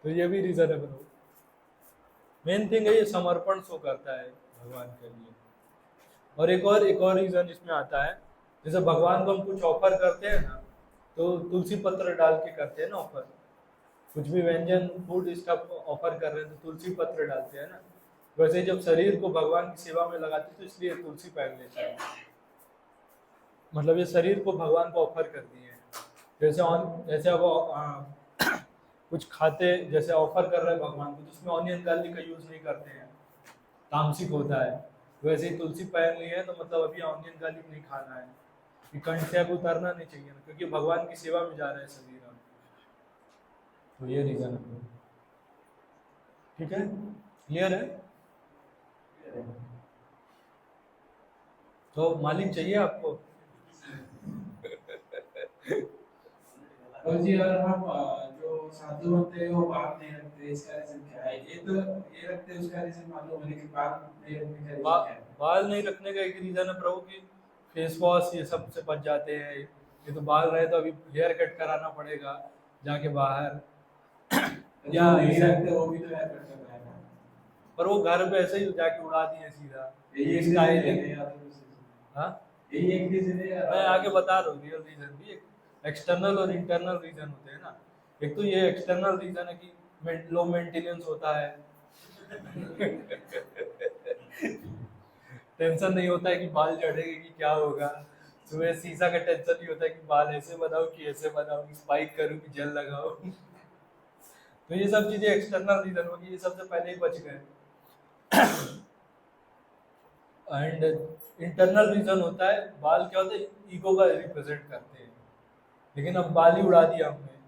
तो ये भी रीजन है ब्रो। मेन थिंग है ये समर्पण शो करता है भगवान के लिए। और एक और रीजन इसमें आता है, जैसे भगवान को हम कुछ ऑफर करते हैं ना, तो तुलसी पत्र डाल के करते हैं ना ऑफर, कुछ भी व्यंजन फूड स्टफ ऑफर कर रहे हैं तो तुलसी पत्र डालते हैं ना। वैसे जब शरीर को भगवान की सेवा में लगाते हैं तो इसलिए तुलसी पहन लेते हैं, मतलब ये शरीर को भगवान को ऑफर कर दिए हैं। जैसे अब कुछ खाते, जैसे ऑफर कर रहे हैं भगवान को, जिसमें ऑनियन गार्लिक का यूज नहीं करते हैं, तामसिक होता है। वैसे ही तुलसी पहन ली है तो मतलब अभी ऑनियन गार्लिक नहीं खाना है, कि कंठ से अब उतरना नहीं चाहिए ना, क्योंकि भगवान की सेवा में जा रहे हैं शरीर हम। तो ये रीजन है। ठीक है, क्लियर है? तो मालिक चाहिए आपको? और जी, अगर हम जो साधु बनते हैं वो बात नहीं रखते, इसका रीजन क्या है? ये एक तो ये रखते हैं उसका रीजन मालूम है, लेकिन बाल नहीं रखने का रीजन बा, क्या है? बाल नहीं रखने का एक रीजन है प्रभु कि फेस वॉश ये सब से बच जाते हैं। ये तो बाल रहे तो अभी हेयर कट कराना पड़ेगा जाके बाहर। जो नहीं रखते वो भी तो हेयर कट कर रहा है ना। पर वो घर पे ऐसे ही जाके उड़ा दिए सीधा। यही एक स्टाइल रीजन है। है या तो कुछ रीजन? हाँ, यही एक रीजन है या मैं आगे बता रहा हूँ रियल रीजन भी। एक्सटर्नल और इंटरनल रीजन होते हैं ना। एक तो ये एक्सटर्नल रीजन है कि लो मेंटेनेंस होता है। टेंशन नहीं होता है कि बाल झड़ेंगे कि क्या होगा। सुबह शीशा का टेंशन नहीं होता है कि बाल ऐसे बनाऊं कि ऐसे बनाऊं, कि स्पाइक करूं कि जेल लगाऊं। तो ये सब चीजें एक्सटर्नल रीजन होगी, ये सबसे पहले ही बच गए। एंड इंटरनल रीजन होता है, बाल क्या होता है, ईगो का रिप्रेजेंट करते हैं। लेकिन अब बाल ही उड़ा दिया हमने,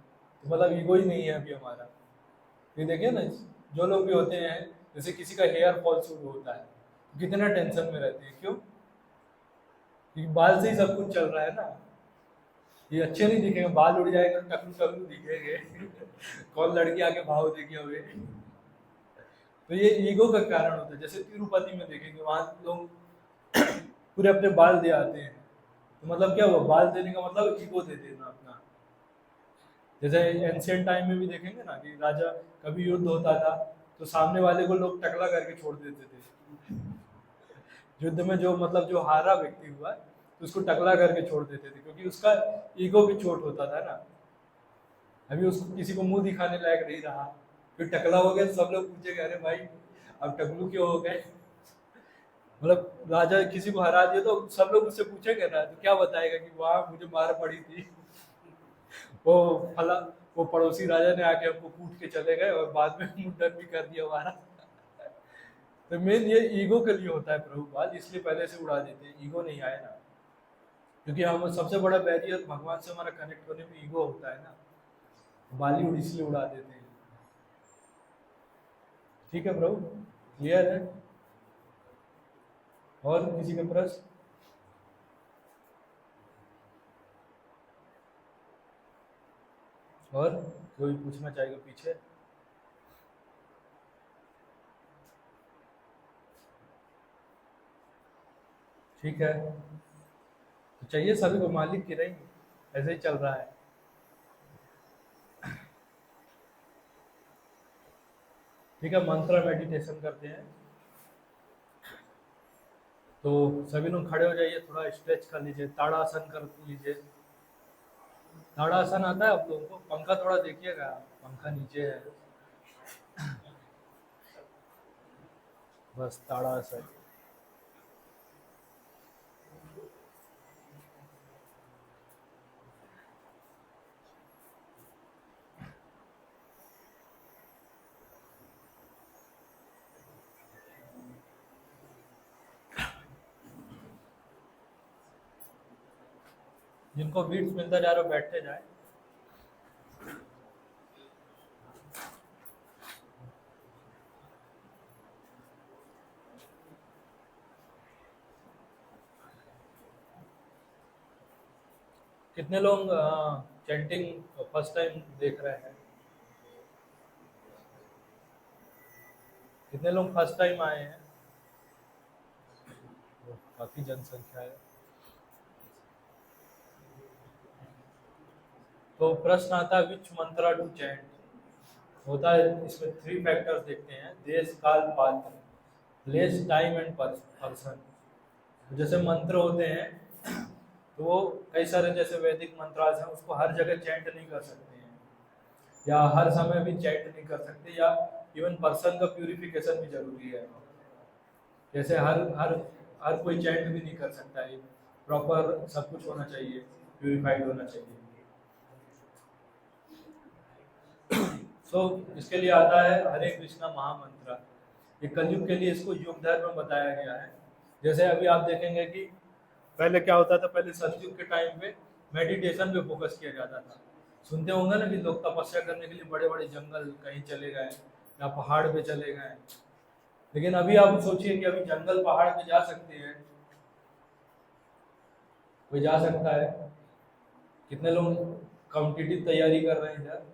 तो मतलब ईगो ही नहीं है अभी हमारा। ये देखिए ना, जो लोग भी होते हैं, जैसे किसी का हेयर फॉल शुरू होता है, तो कितना टेंशन में रहते हैं। क्यों? क्योंकि बाल से ही सब कुछ चल रहा है ना। ये अच्छे नहीं दिखेंगे, बाल उड़ जाएगा टकलू टकलू दिखेंगे। कौन लड़की आके भाव देगी हमें। तो ये ईगो का कारण होता है। जैसे तिरुपति में देखेंगे, वहां लोग पूरे अपने बाल दे आते हैं। तो मतलब क्या हुआ, बाल देने का मतलब ईगो दे देना अपना। जैसे एंशियंट टाइम में भी देखेंगे ना कि राजा कभी युद्ध होता था तो सामने वाले को लोग टकला करके छोड़ देते थे। युद्ध में जो मतलब जो हारा व्यक्ति हुआ तो उसको टकला करके छोड़ देते थे, क्योंकि उसका ईगो भी चोट होता था ना। अभी उसको किसी को मुंह दिखाने लायक नहीं रहा, फिर टकला हो गया तो सब लोग पूछेंगे अरे भाई अब टकलू क्यों हो गए। मतलब राजा किसी को हरा दिया तो सब लोग उससे पूछेंगे ना, तो क्या बताएगा कि वहां मुझे मार पड़ी थी। वो फला वो पड़ोसी राजा ने आके हमको कूट के चले गए और बाद में मुंडन भी कर दिया हमारा। तो मेन ये ईगो के लिए होता है प्रभु बाल, इसलिए पहले से उड़ा देते हैं, ईगो नहीं आए ना। क्योंकि हम सबसे बड़ा बैरियर भगवान से हमारा कनेक्ट होने में ईगो होता है ना। बाली इसलिए उड़ा देते हैं। ठीक है प्रभु, क्लियर है? और किसी का प्रश्न? और कोई पूछना चाहेगा पीछे? ठीक है, तो चाहिए सभी को मालिक की रही, ऐसे ही चल रहा है। ठीक है, मंत्र मेडिटेशन करते हैं। तो सभी लोग खड़े हो जाइए, थोड़ा स्ट्रेच कर लीजिए, ताड़ासन कर लीजिए। ताड़ासन आता है आप लोगों को? पंखा थोड़ा देखिएगा, पंखा नीचे है। बस ताड़ासन। जिनको बीट्स मिलता जा रहा है बैठते जाए। कितने लोग चैंटिंग फर्स्ट टाइम देख रहे हैं? कितने लोग फर्स्ट टाइम आए हैं? काफी जनसंख्या है। तो प्रश्न आता है विच मंत्रा टू चैंट। होता है इसमें 3 फैक्टर्स देखते हैं, देश काल पात्र, प्लेस टाइम एंड पर्सन। जैसे मंत्र होते हैं तो वो कई सारे जैसे वैदिक मंत्रास हैं, उसको हर जगह चैंट नहीं कर सकते हैं, या हर समय भी चैंट नहीं कर सकते, या इवन पर्सन का प्यूरिफिकेशन भी जरूरी है। जैसे हर हर हर कोई चैंट भी नहीं कर सकता है, प्रॉपर सब कुछ होना चाहिए, प्यूरिफाइड होना चाहिए। सो इसके लिए आता है हरे कृष्णा महामंत्र। ये कलयुग के लिए इसको युग धर्म में बताया गया है। जैसे अभी आप देखेंगे कि पहले क्या होता था, पहले सतयुग के टाइम पे मेडिटेशन पे फोकस किया जाता था। सुनते होंगे ना कि लोग तपस्या करने के लिए बड़े बड़े जंगल कहीं चले गए या पहाड़ पे चले गए। लेकिन अभी आप सोचिए कि अभी जंगल पहाड़ पे जा सकते हैं? कोई जा सकता है? कितने लोग कॉम्पिटिटिव तैयारी कर रहे हैं इधर?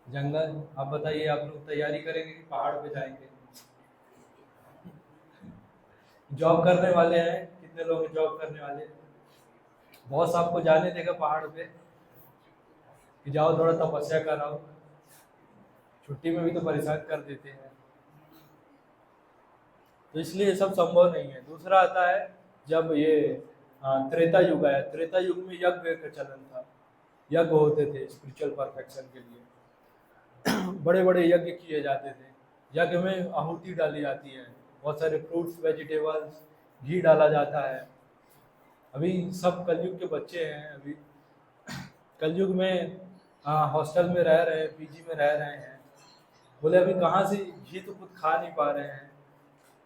जंगल। आप बताइए, आप लोग तैयारी करेंगे कि पहाड़ पे जाएंगे? जॉब करने वाले हैं, कितने लोग हैं जॉब करने वाले? बॉस आपको जाने देगा पहाड़ पे कि जाओ थोड़ा तपस्या कराओ? छुट्टी में भी तो परेशान कर देते हैं। तो इसलिए ये सब संभव नहीं है। दूसरा आता है जब ये त्रेता युग आया। त्रेता युग में यज्ञ का चलन था, यज्ञ होते थे स्पिरिचुअल परफेक्शन के लिए। बड़े बड़े यज्ञ किए जाते थे। यज्ञ में आहुति डाली जाती है, बहुत सारे फ्रूट्स, वेजिटेबल्स, घी डाला जाता है। अभी सब कलयुग के बच्चे हैं, अभी कलयुग में हॉस्टल में रह रहे हैं, पीजी में रह रहे हैं। बोले अभी कहाँ से घी, तो खुद खा नहीं पा रहे हैं।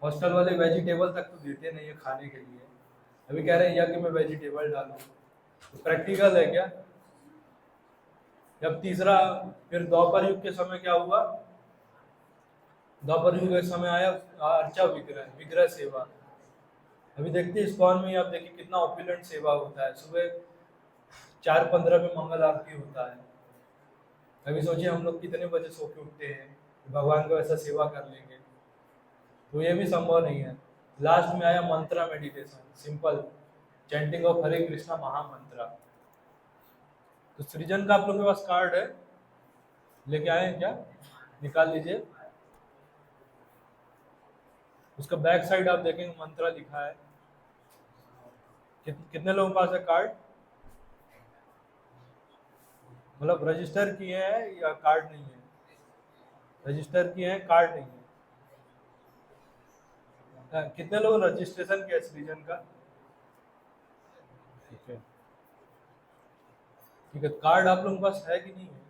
हॉस्टल वाले वेजिटेबल तक तो देते नहीं है खाने के लिए, अभी कह रहे हैं यज्ञ में वेजिटेबल डालो। तो प्रैक्टिकल है क्या? जब तीसरा फिर द्वापर युग के समय क्या हुआ? द्वापर युग के समय आया अर्चा विग्रह, विग्रह सेवा। अभी देखते हैं इस्कॉन में, आप देखिए कितना ऑपुलेंट सेवा होता है। सुबह 4:15 में मंगल आरती होता है। अभी सोचिए हम लोग कितने बजे सो के उठते हैं, भगवान का वैसा सेवा कर लेंगे, तो ये भी संभव नहीं है। लास्ट में आया मंत्रा मेडिटेशन, सिंपल चैंटिंग ऑफ हरे कृष्णा महामंत्रा। तो सृजन का आप लोगों के पास कार्ड है, लेके आए हैं क्या? निकाल लीजिए। उसका बैक साइड आप देखेंगे मंत्रा लिखा है। कितने लोगों के पास है कार्ड? मतलब रजिस्टर किए हैं या कार्ड नहीं है? रजिस्टर किए हैं, कार्ड नहीं है। कितने लोग रजिस्ट्रेशन किया सृजन का? ठीक है, ठीक है। कार्ड आप लोगों के पास है कि नहीं है?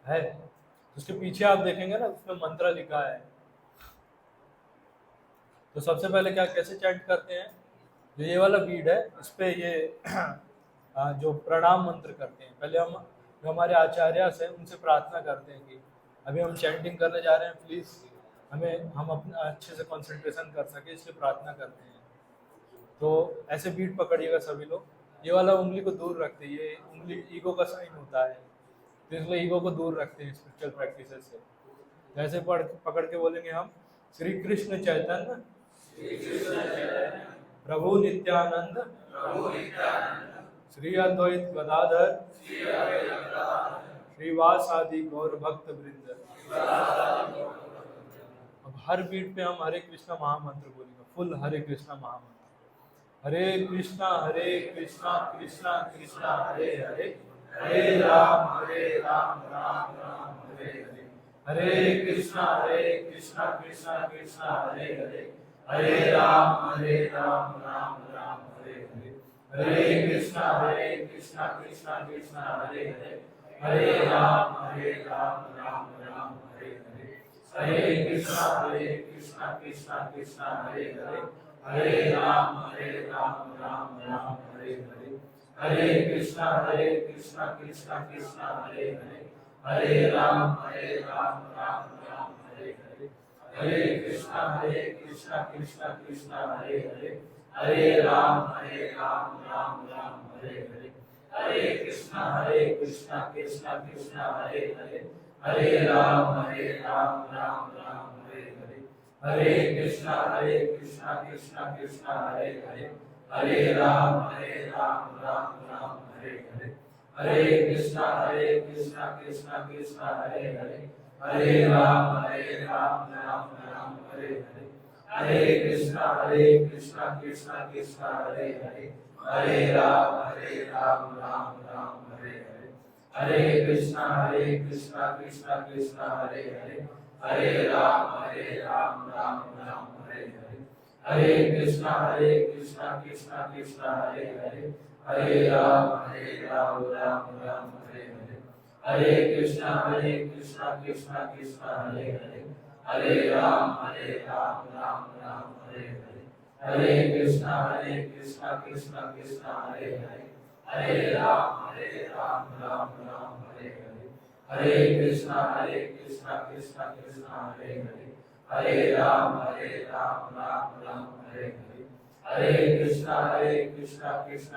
है। उसके पीछे आप देखेंगे ना, उसमें मंत्र लिखा है। तो सबसे पहले क्या, कैसे चैंट करते हैं? जो ये वाला बीड है, इस पे ये जो प्रणाम मंत्र करते हैं, पहले हम जो हमारे आचार्य हैं उनसे प्रार्थना करते हैं कि अभी हम चैंटिंग करने जा रहे हैं, प्लीज़ हम अपने अच्छे से कंसंट्रेशन कर सके, इसलिए प्रार्थना करते हैं। तो ऐसे बीट पकड़िएगा सभी लोग। ये वाला उंगली को दूर रखते हैं, ये उंगली ईगो का साइन होता है, तो इसलिए ईगो को दूर रखते हैं स्पिरिचुअल प्रैक्टिसेस से। जैसे पकड़ के बोलेंगे हम, श्री कृष्ण चैतन्य प्रभु नित्यानंद श्री अद्वैत गदाधर श्रीवासादि गौर भक्त वृंद। अब हर बीट पे हम हरे कृष्णा महामंत्र बोलेंगे, फुल हरे कृष्णा महामंत्र। हरे कृष्णा कृष्णा कृष्णा हरे हरे, हरे राम राम राम हरे हरे। हरे कृष्णा कृष्णा कृष्णा हरे हरे, हरे राम राम राम हरे हरे। हरे कृष्णा कृष्णा कृष्णा हरे हरे, हरे राम राम राम हरे हरे। हरे कृष्णा कृष्णा कृष्णा हरे हरे, हरे राम राम राम हरे हरे। हरे कृष्णा कृष्णा कृष्णा हरे हरे, हरे राम राम राम हरे हरे। हरे कृष्णा कृष्णा कृष्णा हरे हरे, हरे राम राम राम हरे हरे। हरे कृष्णा कृष्णा कृष्णा हरे हरे, हरे राम राम राम हरे हरे। हरे कृष्णा कृष्णा कृष्णा हरे हरे, हरे राम राम राम हरे हरे। हरे कृष्णा कृष्णा कृष्णा हरे हरे, हरे राम राम राम हरे हरे। हरे कृष्णा कृष्णा कृष्णा हरे हरे, हरे राम राम राम हरे हरे। हरे कृष्णा कृष्णा कृष्णा हरे हरे, हरे राम राम राम हरे हरे। हरे कृष्णा कृष्णा कृष्णा हरे हरे, हरे राम राम राम हरे हरे। हरे कृष्णा कृष्णा कृष्णा हरे हरे, हरे राम राम राम हरे हरे। हरे कृष्णा कृष्णा कृष्णा हरे हरे, हरे राम राम राम हरे हरे। हरे कृष्णा कृष्णा कृष्णा हरे हरे, हरे राम राम राम हरे हरे। हरे कृष्णा कृष्णा कृष्णा